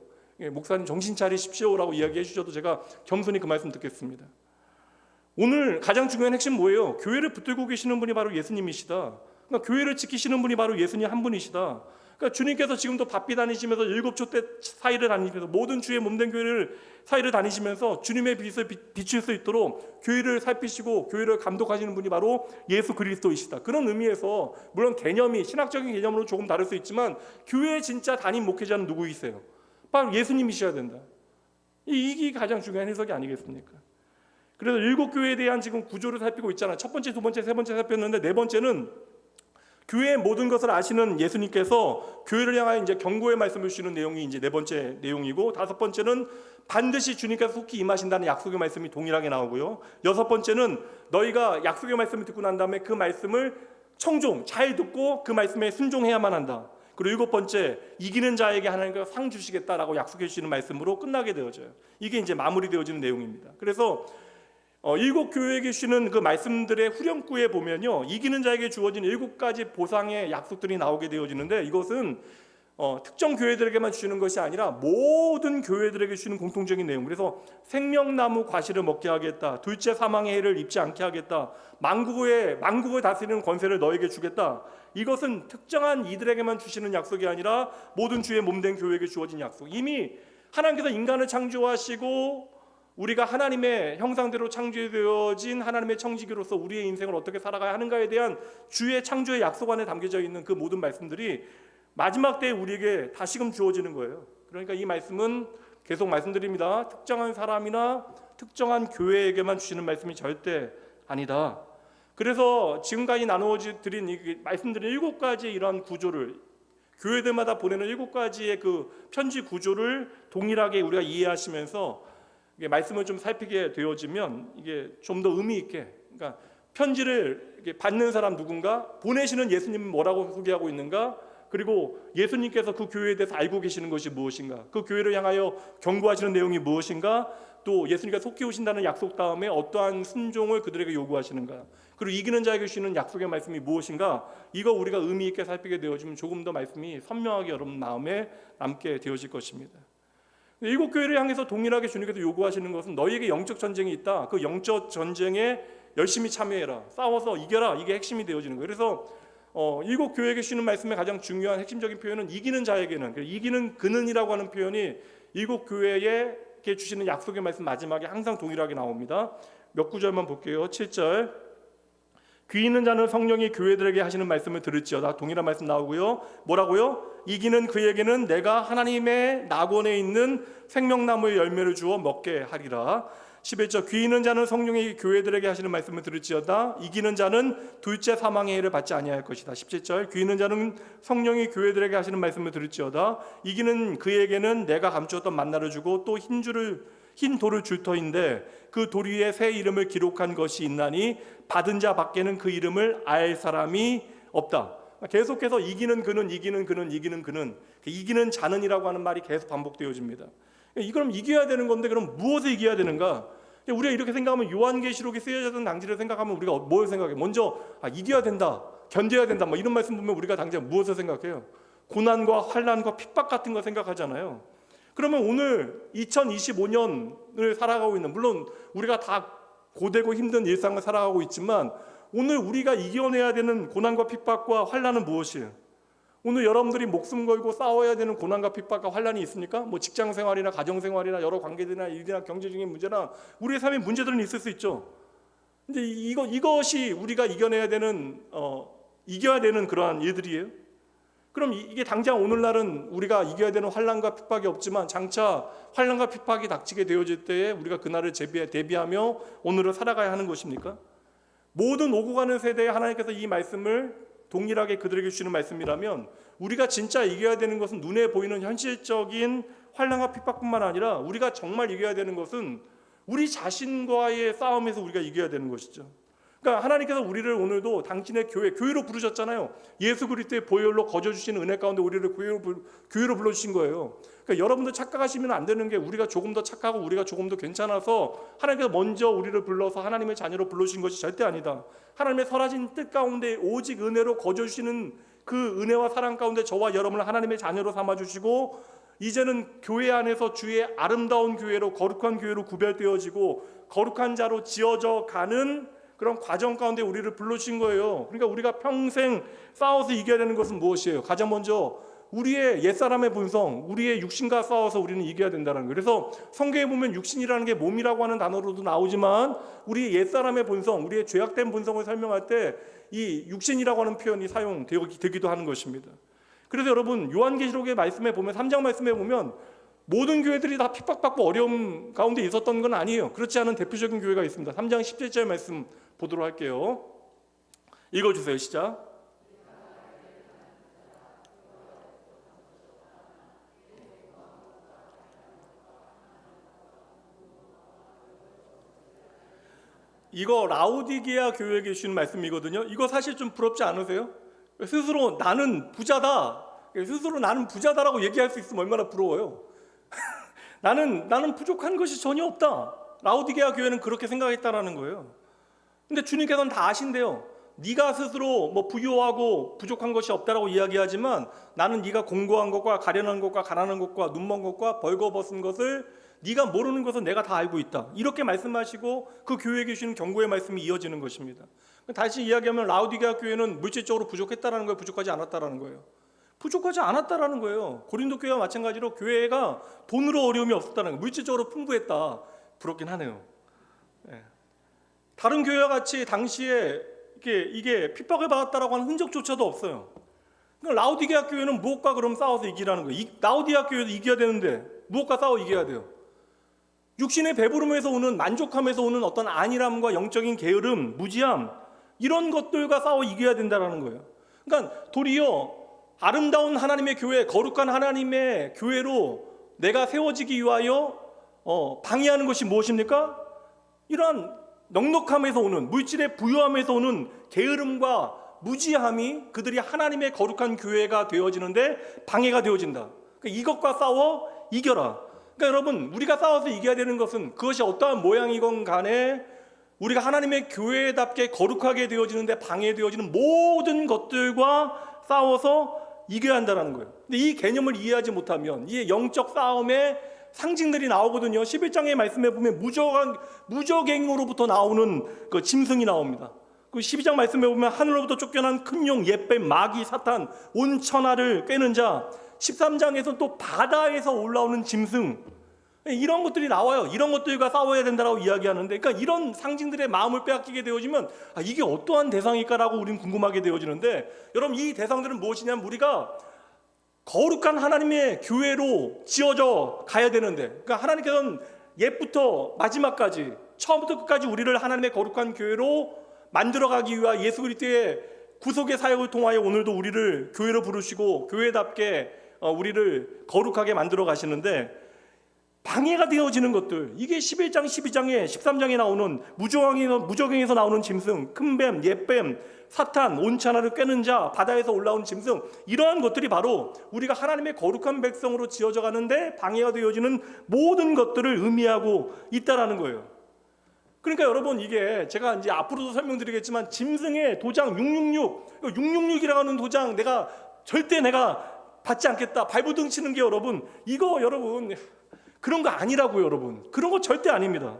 목사님 정신 차리십시오라고 이야기해 주셔도 제가 겸손히 그 말씀 듣겠습니다. 오늘 가장 중요한 핵심 뭐예요? 교회를 붙들고 계시는 분이 바로 예수님이시다. 그러니까 교회를 지키시는 분이 바로 예수님 한 분이시다. 그러니까 주님께서 지금도 바삐 다니시면서 7촛대 사이를 다니시면서 모든 주의 몸된 교회를 사이를 다니시면서 주님의 빛을 비출 수 있도록 교회를 살피시고 교회를 감독하시는 분이 바로 예수 그리스도이시다. 그런 의미에서 물론 개념이 신학적인 개념으로 조금 다를 수 있지만 교회의 진짜 담임 목회자는 누구이세요? 바로 예수님이셔야 된다. 이게 가장 중요한 해석이 아니겠습니까? 그래서 7교회에 대한 지금 구조를 살피고 있잖아요. 첫 번째, 두 번째, 세 번째 살폈는데 네 번째는 교회의 모든 것을 아시는 예수님께서 교회를 향하여 이제 경고의 말씀을 주시는 내용이 이제 네 번째 내용이고, 다섯 번째는 반드시 주님께서 속히 임하신다는 약속의 말씀이 동일하게 나오고요. 여섯 번째는 너희가 약속의 말씀을 듣고 난 다음에 그 말씀을 잘 듣고 그 말씀에 순종해야만 한다. 그리고 일곱 번째, 이기는 자에게 하나님께서 상 주시겠다라고 약속해 주시는 말씀으로 끝나게 되어져요. 이게 이제 마무리되어지는 내용입니다. 그래서 7교회에게 주시는 그 말씀들의 후렴구에 보면요, 이기는 자에게 주어진 7가지 보상의 약속들이 나오게 되어지는데, 이것은 특정 교회들에게만 주시는 것이 아니라 모든 교회들에게 주시는 공통적인 내용. 그래서 생명나무 과실을 먹게 하겠다, 둘째 사망의 해를 입지 않게 하겠다, 만국을 다스리는 권세를 너에게 주겠다. 이것은 특정한 이들에게만 주시는 약속이 아니라 모든 주의 몸된 교회에게 주어진 약속. 이미 하나님께서 인간을 창조하시고 우리가 하나님의 형상대로 창조되어진 하나님의 청지기로서 우리의 인생을 어떻게 살아가야 하는가에 대한 주의 창조의 약속 안에 담겨져 있는 그 모든 말씀들이 마지막 때에 우리에게 다시금 주어지는 거예요. 그러니까 이 말씀은 계속 말씀드립니다. 특정한 사람이나 특정한 교회에게만 주시는 말씀이 절대 아니다. 그래서 지금까지 나누어드린 말씀드린 7가지 이러한 구조를, 교회들마다 보내는 7가지의 그 편지 구조를 동일하게 우리가 이해하시면서 말씀을 좀 살피게 되어지면 이게 좀 더 의미 있게, 그러니까 편지를 받는 사람 누군가, 보내시는 예수님은 뭐라고 소개하고 있는가, 그리고 예수님께서 그 교회에 대해서 알고 계시는 것이 무엇인가, 그 교회를 향하여 경고하시는 내용이 무엇인가, 또 예수님께서 속히 오신다는 약속 다음에 어떠한 순종을 그들에게 요구하시는가, 그리고 이기는 자에게 주시는 약속의 말씀이 무엇인가, 이거 우리가 의미 있게 살피게 되어지면 조금 더 말씀이 선명하게 여러분 마음에 남게 되어질 것입니다. 7교회를 향해서 동일하게 주님께서 요구하시는 것은 너희에게 영적 전쟁이 있다. 그 영적 전쟁에 열심히 참여해라. 싸워서 이겨라. 이게 핵심이 되어지는 거예요. 그래서 7교회에게 주시는 말씀의 가장 중요한 핵심적인 표현은 이기는 자에게는, 이기는 그는이라고 하는 표현이 7교회에게 주시는 약속의 말씀 마지막에 항상 동일하게 나옵니다. 몇 구절만 볼게요. 7절, 귀 있는 자는 성령이 교회들에게 하시는 말씀을 들을지어다. 동일한 말씀 나오고요. 뭐라고요? 이기는 그에게는 내가 하나님의 낙원에 있는 생명나무의 열매를 주어 먹게 하리라. 11절, 귀 있는 자는 성령이 교회들에게 하시는 말씀을 들을지어다. 이기는 자는 둘째 사망의 해를 받지 아니할 것이다. 17절, 귀 있는 자는 성령이 교회들에게 하시는 말씀을 들을지어다. 이기는 그에게는 내가 감추었던 만나를 주고 또 흰 돌을 줄 터인데 그 돌 위에 새 이름을 기록한 것이 있나니 받은 자 밖에는 그 이름을 알 사람이 없다. 계속해서 이기는 그는, 이기는 자는이라고 하는 말이 계속 반복되어집니다. 그럼 이겨야 되는 건데 그럼 무엇을 이겨야 되는가? 우리가 이렇게 생각하면 요한계시록에 쓰여졌던 낭지를 생각하면 우리가 뭘 생각해요? 먼저 이겨야 된다, 견뎌야 된다, 이런 말씀 보면 우리가 당장 무엇을 생각해요? 고난과 환난과 핍박 같은 거 생각하잖아요. 그러면 오늘 2025년을 살아가고 있는, 물론 우리가 다 고되고 힘든 일상을 살아가고 있지만 오늘 우리가 이겨내야 되는 고난과 핍박과 환난은 무엇이에요? 오늘 여러분들이 목숨 걸고 싸워야 되는 고난과 핍박과 환난이 있습니까? 뭐 직장 생활이나 가정 생활이나 여러 관계들이나 일이나 경제적인 문제나 우리의 삶의 문제들은 있을 수 있죠. 근데 이것이 우리가 이겨야 되는 그러한 일들이에요. 그럼 이게 당장 오늘날은 우리가 이겨야 되는 환난과 핍박이 없지만 장차 환난과 핍박이 닥치게 되어질 때에 우리가 그날을 대비하며 오늘을 살아가야 하는 것입니까? 모든 오고 가는 세대에 하나님께서 이 말씀을 동일하게 그들에게 주시는 말씀이라면 우리가 진짜 이겨야 되는 것은 눈에 보이는 현실적인 환난과 핍박뿐만 아니라 우리가 정말 이겨야 되는 것은 우리 자신과의 싸움에서 우리가 이겨야 되는 것이죠. 그러니까 하나님께서 우리를 오늘도 당신의 교회로 부르셨잖아요. 예수 그리스도의 보혈로 거저주시는 은혜 가운데 우리를 교회로 불러주신 거예요. 그러니까 여러분들 착각하시면 안 되는 게 우리가 조금 더 착하고 우리가 조금 더 괜찮아서 하나님께서 먼저 우리를 불러서 하나님의 자녀로 불러주신 것이 절대 아니다. 하나님의 선하신 뜻 가운데 오직 은혜로 거저주시는 그 은혜와 사랑 가운데 저와 여러분을 하나님의 자녀로 삼아주시고 이제는 교회 안에서 주의 아름다운 교회로 거룩한 교회로 구별되어지고 거룩한 자로 지어져 가는 그런 과정 가운데 우리를 불러주신 거예요. 그러니까 우리가 평생 싸워서 이겨야 되는 것은 무엇이에요? 가장 먼저 우리의 옛사람의 본성, 우리의 육신과 싸워서 우리는 이겨야 된다는 거예요. 그래서 성경에 보면 육신이라는 게 몸이라고 하는 단어로도 나오지만 우리의 옛사람의 본성, 우리의 죄악된 본성을 설명할 때 이 육신이라고 하는 표현이 사용되기도 하는 것입니다. 그래서 여러분 요한계시록의 말씀에 보면 3장 말씀에 보면 모든 교회들이 다 핍박받고 어려움 가운데 있었던 건 아니에요. 그렇지 않은 대표적인 교회가 있습니다. 3장 17절 말씀 보도록 할게요. 읽어주세요. 시작. 이거 라오디게아 교회에게 주신 말씀이거든요. 이거 사실 좀 부럽지 않으세요? 스스로 나는 부자다라고 얘기할 수 있으면 얼마나 부러워요. 나는 부족한 것이 전혀 없다. 라오디게아 교회는 그렇게 생각했다라는 거예요. 근데 주님께서는 다 아신대요. 네가 스스로 뭐 부유하고 부족한 것이 없다라고 이야기하지만 나는 네가 공고한 것과 가련한 것과 가난한 것과 눈먼 것과 벌거벗은 것을 네가 모르는 것은 내가 다 알고 있다. 이렇게 말씀하시고 그 교회에게 주시는 경고의 말씀이 이어지는 것입니다. 다시 이야기하면 라오디게아 교회는 물질적으로 부족했다라는 거예요? 부족하지 않았다라는 거예요? 부족하지 않았다라는 거예요. 고린도 교회와 마찬가지로 교회가 돈으로 어려움이 없었다는 거예요. 물질적으로 풍부했다. 부럽긴 하네요. 다른 교회와 같이 당시에 이게 핍박을 받았다라고 하는 흔적조차도 없어요. 그러니까 라오디게아 교회는 무엇과 그럼 싸워서 이기라는 거예요? 라오디게아 교회도 이겨야 되는데 무엇과 싸워 이겨야 돼요? 육신의 배부름에서 오는 만족함에서 오는 어떤 안일함과 영적인 게으름, 무지함 이런 것들과 싸워 이겨야 된다는 거예요. 그러니까 도리어 아름다운 하나님의 교회, 거룩한 하나님의 교회로 내가 세워지기 위하여 방해하는 것이 무엇입니까? 이러한 넉넉함에서 오는 물질의 부유함에서 오는 게으름과 무지함이 그들이 하나님의 거룩한 교회가 되어지는데 방해가 되어진다. 그러니까 이것과 싸워 이겨라. 그러니까 여러분 우리가 싸워서 이겨야 되는 것은 그것이 어떠한 모양이건 간에 우리가 하나님의 교회답게 거룩하게 되어지는데 방해되어지는 모든 것들과 싸워서 이겨야 한다는 거예요. 근데 이 개념을 이해하지 못하면 이 영적 싸움의 상징들이 나오거든요. 11장의 말씀에 보면 무적행으로부터 나오는 그 짐승이 나옵니다. 그 12장 말씀에 보면 하늘로부터 쫓겨난 큰 용, 옛뱀, 마귀, 사탄, 온 천하를 꿰는 자. 13장에서는 또 바다에서 올라오는 짐승, 이런 것들이 나와요. 이런 것들과 싸워야 된다고 이야기하는데, 그러니까 이런 상징들의 마음을 빼앗기게 되어지면 이게 어떠한 대상일까라고 우리는 궁금하게 되어지는데, 여러분 이 대상들은 무엇이냐면 우리가 거룩한 하나님의 교회로 지어져 가야 되는데, 그러니까 하나님께서는 옛부터 마지막까지 처음부터 끝까지 우리를 하나님의 거룩한 교회로 만들어가기 위한 예수 그리스도의 구속의 사역을 통하여 오늘도 우리를 교회로 부르시고 교회답게 우리를 거룩하게 만들어 가시는데, 방해가 되어지는 것들, 이게 11장, 12장에 13장에 나오는 무적행에서 나오는 짐승, 큰뱀, 옛뱀, 사탄, 온 천하를 꿰는 자, 바다에서 올라온 짐승, 이러한 것들이 바로 우리가 하나님의 거룩한 백성으로 지어져 가는데 방해가 되어지는 모든 것들을 의미하고 있다라는 거예요. 그러니까 여러분 이게 제가 이제 앞으로도 설명드리겠지만 짐승의 도장 666이라고 하는 도장 절대 내가 받지 않겠다, 발부둥 치는 게 여러분 그런 거 아니라고요. 여러분 그런 거 절대 아닙니다.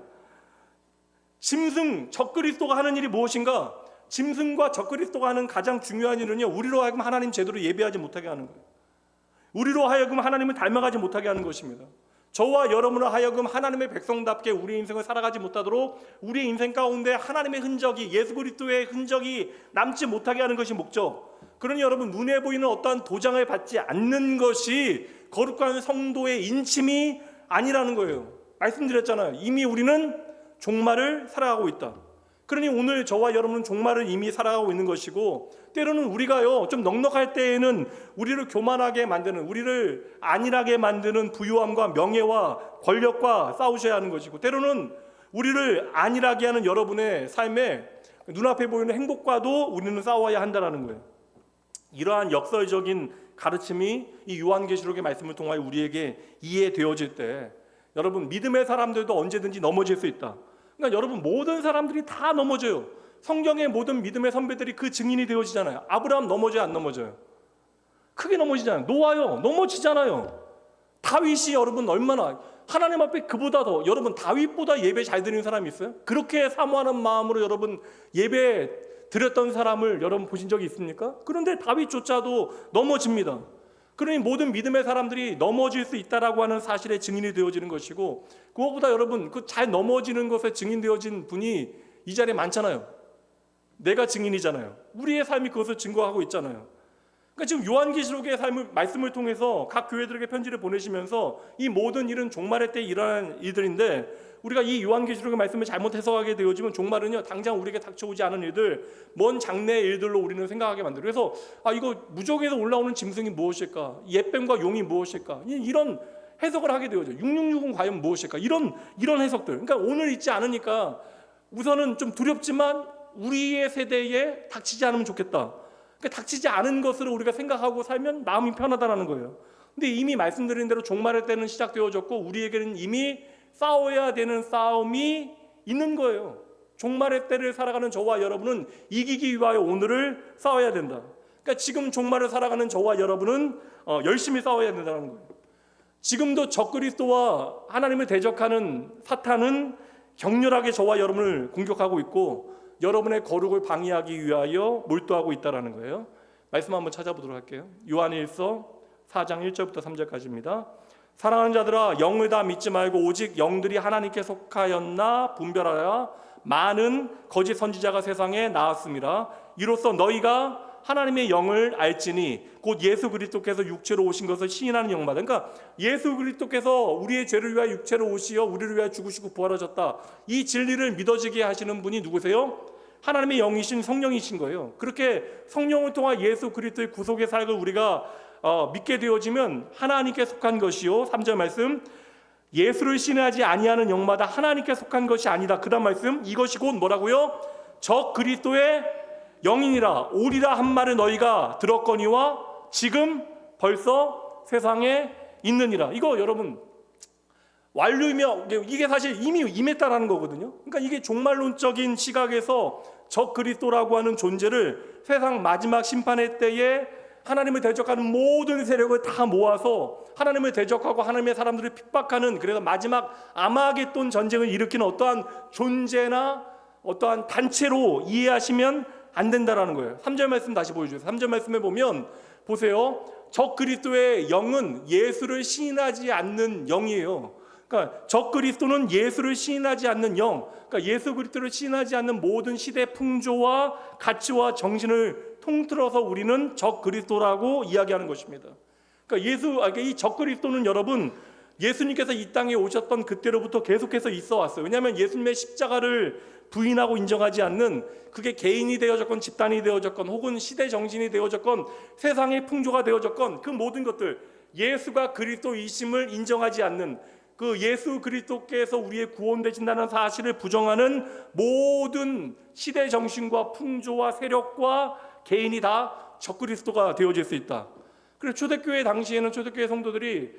짐승 적그리스도가 하는 일이 무엇인가? 짐승과 적그리스도가 하는 가장 중요한 일은요, 우리로 하여금 하나님 제대로 예배하지 못하게 하는 거예요. 우리로 하여금 하나님을 닮아가지 못하게 하는 것입니다. 저와 여러분으로 하여금 하나님의 백성답게 우리의 인생을 살아가지 못하도록 우리의 인생 가운데 하나님의 흔적이, 예수 그리스도의 흔적이 남지 못하게 하는 것이 목적. 그러니 여러분, 눈에 보이는 어떠한 도장을 받지 않는 것이 거룩한 성도의 인침이 아니라는 거예요. 말씀드렸잖아요. 이미 우리는 종말을 살아가고 있다. 그러니 오늘 저와 여러분은 종말을 이미 살아가고 있는 것이고, 때로는 우리가요 좀 넉넉할 때에는 우리를 교만하게 만드는, 우리를 안일하게 만드는 부유함과 명예와 권력과 싸우셔야 하는 것이고, 때로는 우리를 안일하게 하는 여러분의 삶에 눈앞에 보이는 행복과도 우리는 싸워야 한다는 거예요. 이러한 역설적인 가르침이 이 요한계시록의 말씀을 통하여 우리에게 이해되어질 때, 여러분, 믿음의 사람들도 언제든지 넘어질 수 있다. 그러니까 여러분, 모든 사람들이 다 넘어져요. 성경의 모든 믿음의 선배들이 그 증인이 되어지잖아요. 아브라함 넘어져요, 안 넘어져요? 크게 넘어지잖아요. 노아요, 넘어지잖아요. 다윗이 여러분 얼마나 하나님 앞에 그보다 더, 여러분 다윗보다 예배 잘 드리는 사람이 있어요? 그렇게 사모하는 마음으로 여러분 예배 드렸던 사람을 여러분 보신 적이 있습니까? 그런데 다윗조차도 넘어집니다. 그러니 모든 믿음의 사람들이 넘어질 수 있다라고 하는 사실의 증인이 되어지는 것이고, 그것보다 여러분 그 잘 넘어지는 것에 증인되어진 분이 이 자리에 많잖아요. 내가 증인이잖아요. 우리의 삶이 그것을 증거하고 있잖아요. 그러니까 지금 요한계시록의 말씀을 통해서 각 교회들에게 편지를 보내시면서 이 모든 일은 종말의 때 일어난 일들인데, 우리가 이 요한계시록의 말씀을 잘못 해석하게 되어지면 종말은요 당장 우리에게 닥쳐오지 않은 일들, 먼 장래의 일들로 우리는 생각하게 만들어요. 그래서 이거 무적에서 올라오는 짐승이 무엇일까, 옛뱀과 용이 무엇일까, 이런 해석을 하게 되어져요. 666은 과연 무엇일까, 이런 해석들. 그러니까 오늘 있지 않으니까 우선은 좀 두렵지만 우리의 세대에 닥치지 않으면 좋겠다. 그러니까 닥치지 않은 것으로 우리가 생각하고 살면 마음이 편하다라는 거예요. 근데 이미 말씀드린 대로 종말의 때는 시작되어졌고, 우리에게는 이미 싸워야 되는 싸움이 있는 거예요. 종말의 때를 살아가는 저와 여러분은 이기기 위하여 오늘을 싸워야 된다. 그러니까 지금 종말을 살아가는 저와 여러분은 열심히 싸워야 된다는 거예요. 지금도 적그리스도와 하나님을 대적하는 사탄은 격렬하게 저와 여러분을 공격하고 있고, 여러분의 거룩을 방해하기 위하여 몰두하고 있다는 거예요. 말씀 한번 찾아보도록 할게요. 요한일서 4장 1절부터 3절까지입니다. 사랑하는 자들아, 영을 다 믿지 말고 오직 영들이 하나님께 속하였나 분별하라. 많은 거짓 선지자가 세상에 나왔습니다. 이로써 너희가 하나님의 영을 알지니 곧 예수 그리스도께서 육체로 오신 것을 시인하는 영마다. 그러니까 예수 그리스도께서 우리의 죄를 위하여 육체로 오시어 우리를 위하여 죽으시고 부활하셨다, 이 진리를 믿어지게 하시는 분이 누구세요? 하나님의 영이신 성령이신 거예요. 그렇게 성령을 통한 예수 그리스도의 구속의 사역을 우리가 믿게 되어지면 하나님께 속한 것이요, 3절 말씀, 예수를 신뢰하지 아니하는 영마다 하나님께 속한 것이 아니다. 그 다음 말씀, 이것이 곧 뭐라고요? 적 그리스도의 영이니라. 오리라 한 말을 너희가 들었거니와 지금 벌써 세상에 있느니라. 이거 여러분 완료이며 이게 사실 이미 임했다라는 거거든요. 그러니까 이게 종말론적인 시각에서 적 그리스도라고 하는 존재를 세상 마지막 심판의 때에 하나님을 대적하는 모든 세력을 다 모아서 하나님을 대적하고 하나님의 사람들을 핍박하는, 그래서 마지막 아마겟돈 전쟁을 일으키는 어떠한 존재나 어떠한 단체로 이해하시면 안 된다라는 거예요. 3절 말씀 다시 보여주세요. 3절 말씀에 보면 보세요. 적 그리스도의 영은 예수를 시인하지 않는 영이에요. 그러니까 적 그리스도는 예수를 시인하지 않는 영, 그러니까 예수 그리스도를 시인하지 않는 모든 시대 풍조와 가치와 정신을 통틀어서 우리는 적 그리스도라고 이야기하는 것입니다. 그러니까 이 적 그리스도는 여러분 예수님께서 이 땅에 오셨던 그때로부터 계속해서 있어 왔어요. 왜냐하면 예수님의 십자가를 부인하고 인정하지 않는, 그게 개인이 되어졌건 집단이 되어졌건 혹은 시대 정신이 되어졌건 세상의 풍조가 되어졌건 그 모든 것들, 예수가 그리스도이심을 인정하지 않는, 그 예수 그리스도께서 우리의 구원되신다는 사실을 부정하는 모든 시대 정신과 풍조와 세력과 개인이 다 적그리스도가 되어질 수 있다. 그래서 초대교회 당시에는 초대교회 성도들이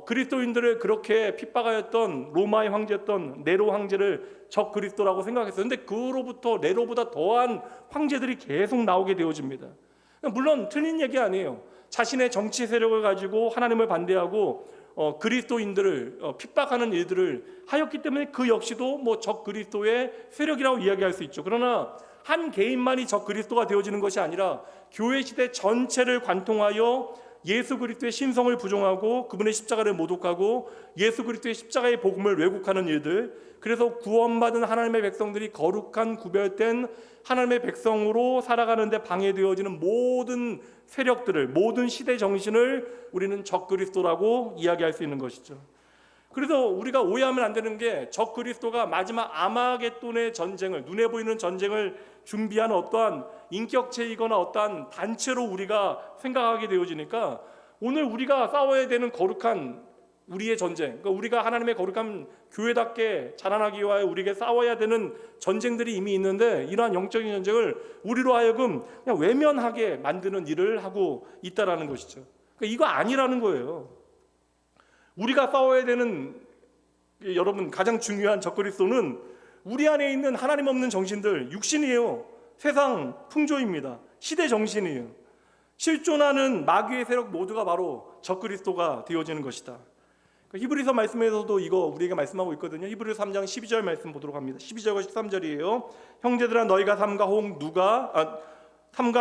그리스도인들을 그렇게 핍박하였던 로마의 황제였던 네로 황제를 적그리스도라고 생각했어요. 그런데 그로부터 네로보다 더한 황제들이 계속 나오게 되어집니다. 물론 틀린 얘기 아니에요. 자신의 정치 세력을 가지고 하나님을 반대하고 그리스도인들을 핍박하는 일들을 하였기 때문에 그 역시도 뭐 적그리스도의 세력이라고 이야기할 수 있죠. 그러나 한 개인만이 적 그리스도가 되어지는 것이 아니라 교회 시대 전체를 관통하여 예수 그리스도의 신성을 부정하고 그분의 십자가를 모독하고 예수 그리스도의 십자가의 복음을 왜곡하는 일들, 그래서 구원받은 하나님의 백성들이 거룩한 구별된 하나님의 백성으로 살아가는데 방해되어지는 모든 세력들을, 모든 시대 정신을 우리는 적 그리스도라고 이야기할 수 있는 것이죠. 그래서 우리가 오해하면 안 되는 게, 적 그리스도가 마지막 아마겟돈의 전쟁을, 눈에 보이는 전쟁을 준비하는 어떠한 인격체이거나 어떠한 단체로 우리가 생각하게 되어지니까, 오늘 우리가 싸워야 되는 거룩한 우리의 전쟁, 그러니까 우리가 하나님의 거룩한 교회답게 자라나기 위하여 우리에게 싸워야 되는 전쟁들이 이미 있는데, 이러한 영적인 전쟁을 우리로 하여금 그냥 외면하게 만드는 일을 하고 있다라는 것이죠. 그러니까 이거 아니라는 거예요. 우리가 싸워야 되는, 여러분, 가장 중요한 적그리스도는 우리 안에 있는 하나님 없는 정신들, 육신이에요. 세상 풍조입니다. 시대 정신이에요. 실존하는 마귀의 세력 모두가 바로 적그리스도가 되어지는 것이다. 히브리서 말씀에서도 이거 우리에게 말씀하고 있거든요. 히브리서 3장 12절 말씀 보도록 합니다. 12절과 13절이에요. 형제들아, 너희가 삼가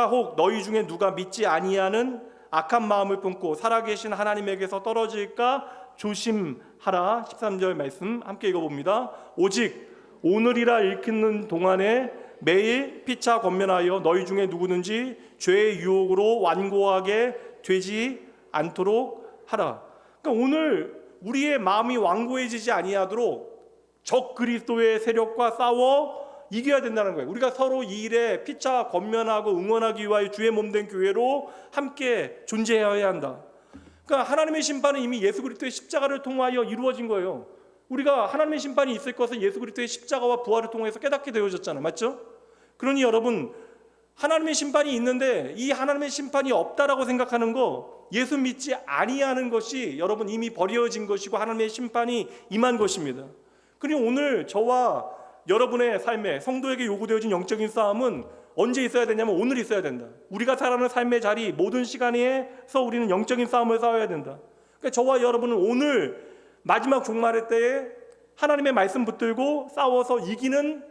혹 너희 중에 누가 믿지 아니하는 악한 마음을 품고 살아계신 하나님에게서 떨어질까 조심하라. 13절 말씀 함께 읽어봅니다. 오직 오늘이라 읽는 동안에 매일 피차 권면하여 너희 중에 누구든지 죄의 유혹으로 완고하게 되지 않도록 하라. 그러니까 오늘 우리의 마음이 완고해지지 아니하도록 적 그리스도의 세력과 싸워 이겨야 된다는 거예요. 우리가 서로 이 일에 피차 권면하고 응원하기 위하여 주의 몸된 교회로 함께 존재해야 한다. 그러니까 하나님의 심판은 이미 예수 그리스도의 십자가를 통하여 이루어진 거예요. 우리가 하나님의 심판이 있을 것을 예수 그리스도의 십자가와 부활을 통해서 깨닫게 되어졌잖아요. 맞죠? 그러니 여러분, 하나님의 심판이 있는데 이 하나님의 심판이 없다라고 생각하는 거, 예수 믿지 아니하는 것이 여러분 이미 버려진 것이고 하나님의 심판이 임한 것입니다. 그리고 오늘 저와 여러분의 삶에, 성도에게 요구되어진 영적인 싸움은 언제 있어야 되냐면 오늘 있어야 된다. 우리가 살아가는 삶의 자리 모든 시간에서 우리는 영적인 싸움을 싸워야 된다. 그러니까 저와 여러분은 오늘 마지막 종말의 때에 하나님의 말씀 붙들고 싸워서 이기는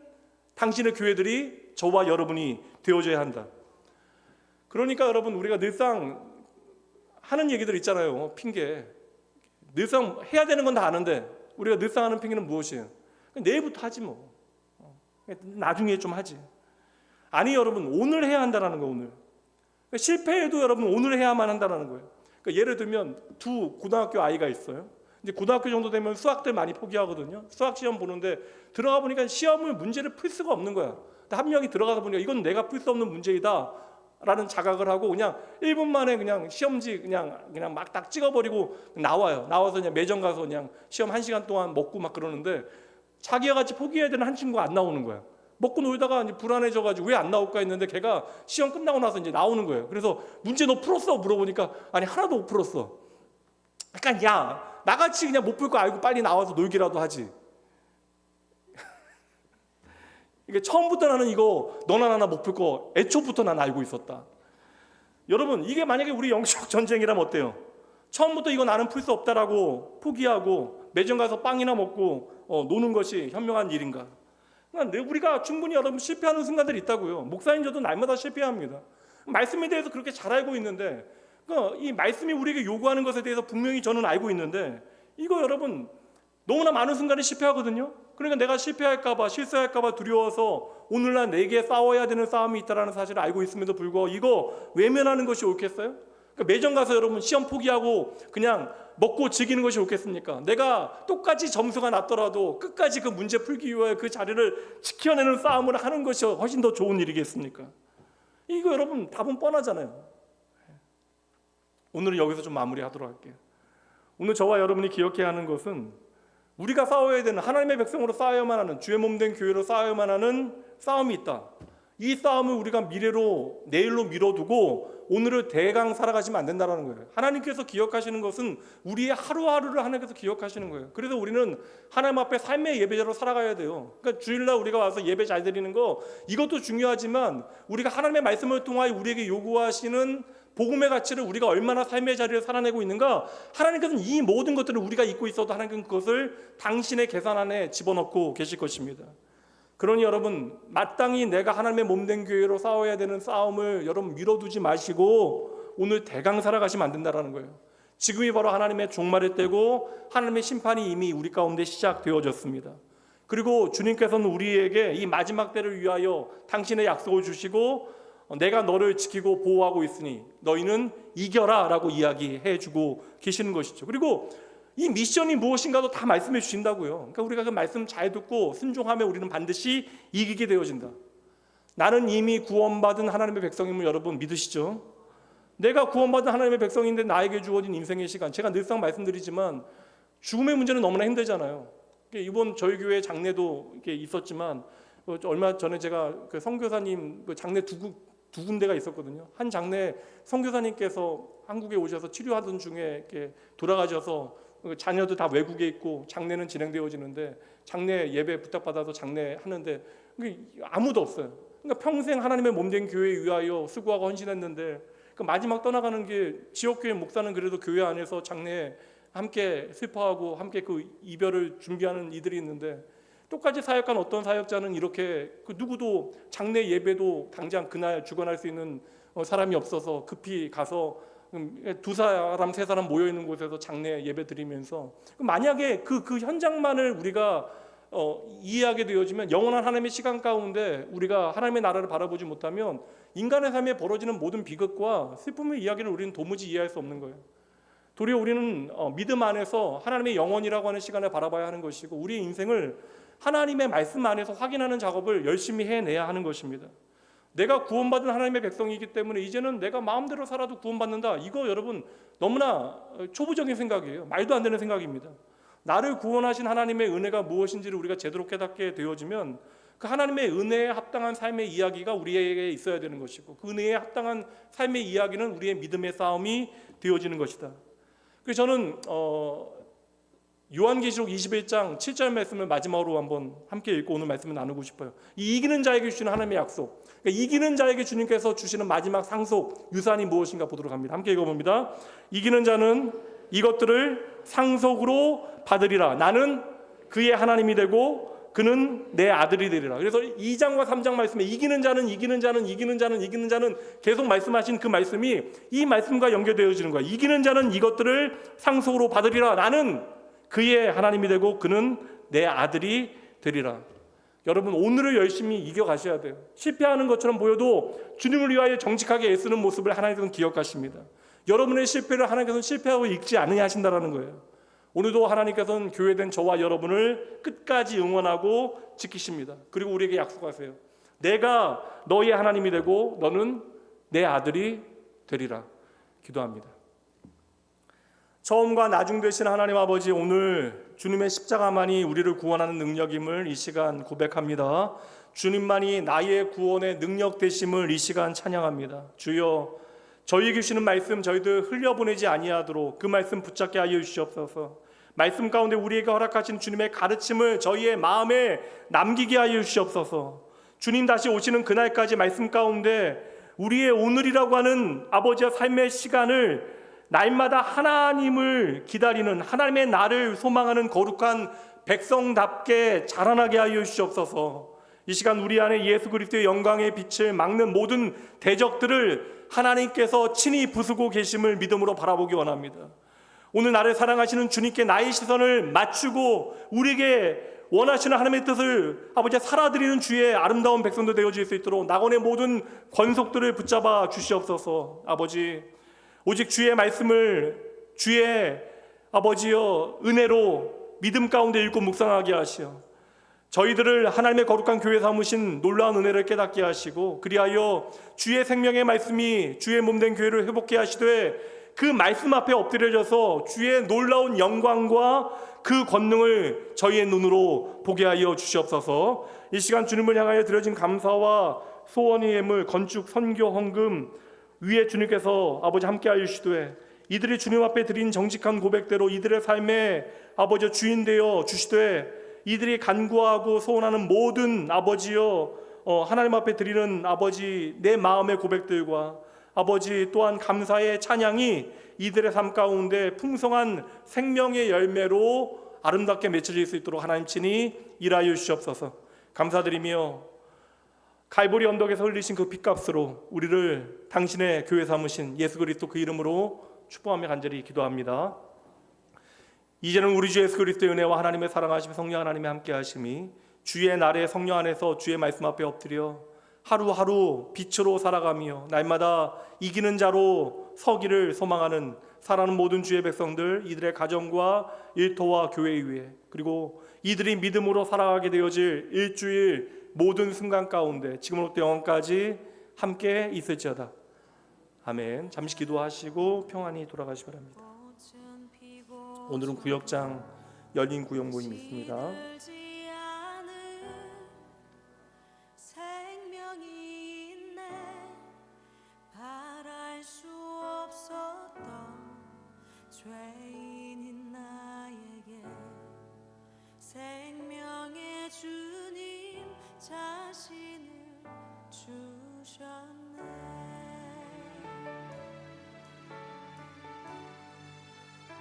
당신의 교회들이 저와 여러분이 되어줘야 한다. 그러니까 여러분, 우리가 늘상 하는 얘기들 있잖아요. 핑계. 늘상 해야 되는 건 다 아는데 우리가 늘상 하는 핑계는 무엇이에요? 내일부터 하지 뭐. 나중에 좀 하지. 아니 여러분, 오늘 해야 한다는 거예요. 오늘. 실패해도 여러분 오늘 해야만 한다는 거예요. 그러니까 예를 들면 두 고등학교 아이가 있어요. 이제 고등학교 정도 되면 수학들 많이 포기하거든요. 수학 시험 보는데 들어가 보니까 시험을 문제를 풀 수가 없는 거야. 한 명이 들어가서 보니까 이건 내가 풀 수 없는 문제이다 라는 자각을 하고 그냥 1분 만에 그냥 시험지 그냥 막 딱 찍어버리고 나와요. 나와서 그냥 매점 가서 그냥 시험 1시간 동안 먹고 막 그러는데, 자기와 같이 포기해야 되는 한 친구가 안 나오는 거야. 먹고 놀다가 이제 불안해져가지고 왜 안 나올까 했는데 걔가 시험 끝나고 나서 이제 나오는 거예요. 그래서 문제 너 풀었어? 물어보니까 아니 하나도 못 풀었어. 그러니까 야, 나같이 그냥 못 풀 거 알고 빨리 나와서 놀기라도 하지. 이게 처음부터 나는 이거 너나 나나 못 풀 거 애초부터 난 알고 있었다. 여러분, 이게 만약에 우리 영적 전쟁이라면 어때요? 처음부터 이거 나는 풀 수 없다라고 포기하고 매점 가서 빵이나 먹고 노는 것이 현명한 일인가? 그러니까 우리가 충분히 여러분 실패하는 순간들이 있다고요. 목사님 저도 날마다 실패합니다. 말씀에 대해서 그렇게 잘 알고 있는데, 그러니까 이 말씀이 우리에게 요구하는 것에 대해서 분명히 저는 알고 있는데, 이거 여러분 너무나 많은 순간에 실패하거든요. 그러니까 내가 실패할까봐, 실수할까봐 두려워서 오늘날 내게 싸워야 되는 싸움이 있다는 사실을 알고 있음에도 불구하고 이거 외면하는 것이 옳겠어요? 그러니까 매점 가서 여러분 시험 포기하고 그냥 먹고 즐기는 것이 옳겠습니까? 내가 똑같이 점수가 낮더라도 끝까지 그 문제 풀기 위해 그 자리를 지켜내는 싸움을 하는 것이 훨씬 더 좋은 일이겠습니까? 이거 여러분 답은 뻔하잖아요. 오늘은 여기서 좀 마무리하도록 할게요. 오늘 저와 여러분이 기억해야 하는 것은 우리가 싸워야 되는, 하나님의 백성으로 싸워야만 하는, 주의 몸된 교회로 싸워야만 하는 싸움이 있다. 이 싸움을 우리가 미래로, 내일로 미뤄두고 오늘을 대강 살아가시면 안 된다는 거예요. 하나님께서 기억하시는 것은 우리의 하루하루를 하나님께서 기억하시는 거예요. 그래서 우리는 하나님 앞에 삶의 예배자로 살아가야 돼요. 그러니까 주일날 우리가 와서 예배 잘 드리는 거 이것도 중요하지만, 우리가 하나님의 말씀을 통하여 우리에게 요구하시는 복음의 가치를 우리가 얼마나 삶의 자리를 살아내고 있는가, 하나님께서는 이 모든 것들을 우리가 잊고 있어도 하나님께서는 그것을 당신의 계산 안에 집어넣고 계실 것입니다. 그러니 여러분, 마땅히 내가 하나님의 몸된 교회로 싸워야 되는 싸움을 여러분 미뤄두지 마시고 오늘 대강 살아가시면 안 된다는 거예요. 지금이 바로 하나님의 종말의 때고 하나님의 심판이 이미 우리 가운데 시작되어졌습니다. 그리고 주님께서는 우리에게 이 마지막 때를 위하여 당신의 약속을 주시고 내가 너를 지키고 보호하고 있으니 너희는 이겨라 라고 이야기해 주고 계시는 것이죠. 그리고 이 미션이 무엇인가도 다 말씀해 주신다고요. 그러니까 우리가 그 말씀 잘 듣고 순종하면 우리는 반드시 이기게 되어진다. 나는 이미 구원받은 하나님의 백성임을 여러분 믿으시죠? 내가 구원받은 하나님의 백성인데 나에게 주어진 인생의 시간, 제가 늘상 말씀드리지만 죽음의 문제는 너무나 힘들잖아요. 이번 저희 교회 장례도 있었지만 얼마 전에 제가 그 선교사님 장례 두 군데가 있었거든요. 한 장례 선교사님께서 한국에 오셔서 치료하던 중에 이렇게 돌아가셔서 자녀도 다 외국에 있고 장례는 진행되어지는데 장례 예배 부탁받아서 장례하는데 아무도 없어요. 그러니까 평생 하나님의 몸된 교회에 위하여 수고하고 헌신했는데 그 마지막 떠나가는 게 지역교회 목사는 그래도 교회 안에서 장례에 함께 슬퍼하고 함께 그 이별을 준비하는 이들이 있는데 똑같이 사역한 어떤 사역자는 이렇게 그 누구도 장례 예배도 당장 그날 주관할 수 있는 사람이 없어서 급히 가서 두 사람 세 사람 모여 있는 곳에서 장례 예배 드리면서 만약에 그 현장만을 우리가 이해하게 되어지면 영원한 하나님의 시간 가운데 우리가 하나님의 나라를 바라보지 못하면 인간의 삶에 벌어지는 모든 비극과 슬픔의 이야기를 우리는 도무지 이해할 수 없는 거예요. 도리어 우리는 믿음 안에서 하나님의 영원이라고 하는 시간을 바라봐야 하는 것이고 우리의 인생을 하나님의 말씀 안에서 확인하는 작업을 열심히 해내야 하는 것입니다. 내가 구원받은 하나님의 백성이기 때문에 이제는 내가 마음대로 살아도 구원받는다. 이거 여러분 너무나 초보적인 생각이에요. 말도 안 되는 생각입니다. 나를 구원하신 하나님의 은혜가 무엇인지를 우리가 제대로 깨닫게 되어지면 그 하나님의 은혜에 합당한 삶의 이야기가 우리에게 있어야 되는 것이고 그 은혜에 합당한 삶의 이야기는 우리의 믿음의 싸움이 되어지는 것이다. 그래서 저는 요한계시록 21장 7절 말씀을 마지막으로 한번 함께 읽고 오늘 말씀을 나누고 싶어요. 이 이기는 자에게 주시는 하나님의 약속, 그러니까 이기는 자에게 주님께서 주시는 마지막 상속 유산이 무엇인가 보도록 합니다. 함께 읽어봅니다. 이기는 자는 이것들을 상속으로 받으리라. 나는 그의 하나님이 되고 그는 내 아들이 되리라. 그래서 2장과 3장 말씀에 이기는 자는 계속 말씀하신 그 말씀이 이 말씀과 연결되어지는 거야. 이기는 자는 이것들을 상속으로 받으리라. 나는 그의 하나님이 되고 그는 내 아들이 되리라. 여러분 오늘을 열심히 이겨가셔야 돼요. 실패하는 것처럼 보여도 주님을 위하여 정직하게 애쓰는 모습을 하나님께서는 기억하십니다. 여러분의 실패를 하나님께서는 실패하고 읽지 않으냐 하신다라는 거예요. 오늘도 하나님께서는 교회된 저와 여러분을 끝까지 응원하고 지키십니다. 그리고 우리에게 약속하세요. 내가 너의 하나님이 되고 너는 내 아들이 되리라. 기도합니다. 처음과 나중 되신 하나님 아버지, 오늘 주님의 십자가만이 우리를 구원하는 능력임을 이 시간 고백합니다. 주님만이 나의 구원의 능력 되심을 이 시간 찬양합니다. 주여, 저희에게 주시는 말씀 저희들 흘려보내지 아니하도록 그 말씀 붙잡게 하여 주시옵소서. 말씀 가운데 우리에게 허락하신 주님의 가르침을 저희의 마음에 남기게 하여 주시옵소서. 주님 다시 오시는 그날까지 말씀 가운데 우리의 오늘이라고 하는 아버지와 삶의 시간을 날마다 하나님을 기다리는, 하나님의 나를 소망하는 거룩한 백성답게 자라나게 하여 주시옵소서. 이 시간 우리 안에 예수 그리스도의 영광의 빛을 막는 모든 대적들을 하나님께서 친히 부수고 계심을 믿음으로 바라보기 원합니다. 오늘 나를 사랑하시는 주님께 나의 시선을 맞추고 우리에게 원하시는 하나님의 뜻을 아버지 살아드리는 주의 아름다운 백성도 되어질 수 있도록 낙원의 모든 권속들을 붙잡아 주시옵소서. 아버지, 오직 주의 말씀을 주의 아버지여 은혜로 믿음 가운데 읽고 묵상하게 하시어 저희들을 하나님의 거룩한 교회 삼으신 놀라운 은혜를 깨닫게 하시고 그리하여 주의 생명의 말씀이 주의 몸된 교회를 회복케 하시되 그 말씀 앞에 엎드려져서 주의 놀라운 영광과 그 권능을 저희의 눈으로 보게 하여 주시옵소서. 이 시간 주님을 향하여 드려진 감사와 소원의 예물, 건축, 선교, 헌금 위에 주님께서 아버지 함께 하여 주시되 이들이 주님 앞에 드린 정직한 고백대로 이들의 삶에 아버지 주인 되어 주시되 이들이 간구하고 소원하는 모든 아버지여 하나님 앞에 드리는 아버지 내 마음의 고백들과 아버지 또한 감사의 찬양이 이들의 삶 가운데 풍성한 생명의 열매로 아름답게 맺혀질 수 있도록 하나님 친히 일하여 주시옵소서. 감사드리며 갈보리 언덕에서 흘리신 그 핏값으로 우리를 당신의 교회 삼으신 예수 그리스도 그 이름으로 축복하며 간절히 기도합니다. 이제는 우리 주 예수 그리스도의 은혜와 하나님의 사랑하심 성령 하나님의 함께 하심이 주의 날에 성령 안에서 주의 말씀 앞에 엎드려 하루하루 빛으로 살아가며 날마다 이기는 자로 서기를 소망하는 살아가는 모든 주의 백성들, 이들의 가정과 일터와 교회 위에, 그리고 이들이 믿음으로 살아가게 되어질 일주일 모든 순간 가운데 지금부터 영원까지 함께 있을지어다. 아멘. 잠시 기도하시고 평안히 돌아가시기 바랍니다. 오늘은 구역장 열린 구역 모임이 있습니다. 죄인인 나에게 생명의 주님 자신을 주셨네.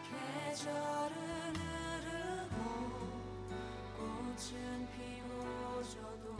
계절은 흐르고 꽃은 피워져도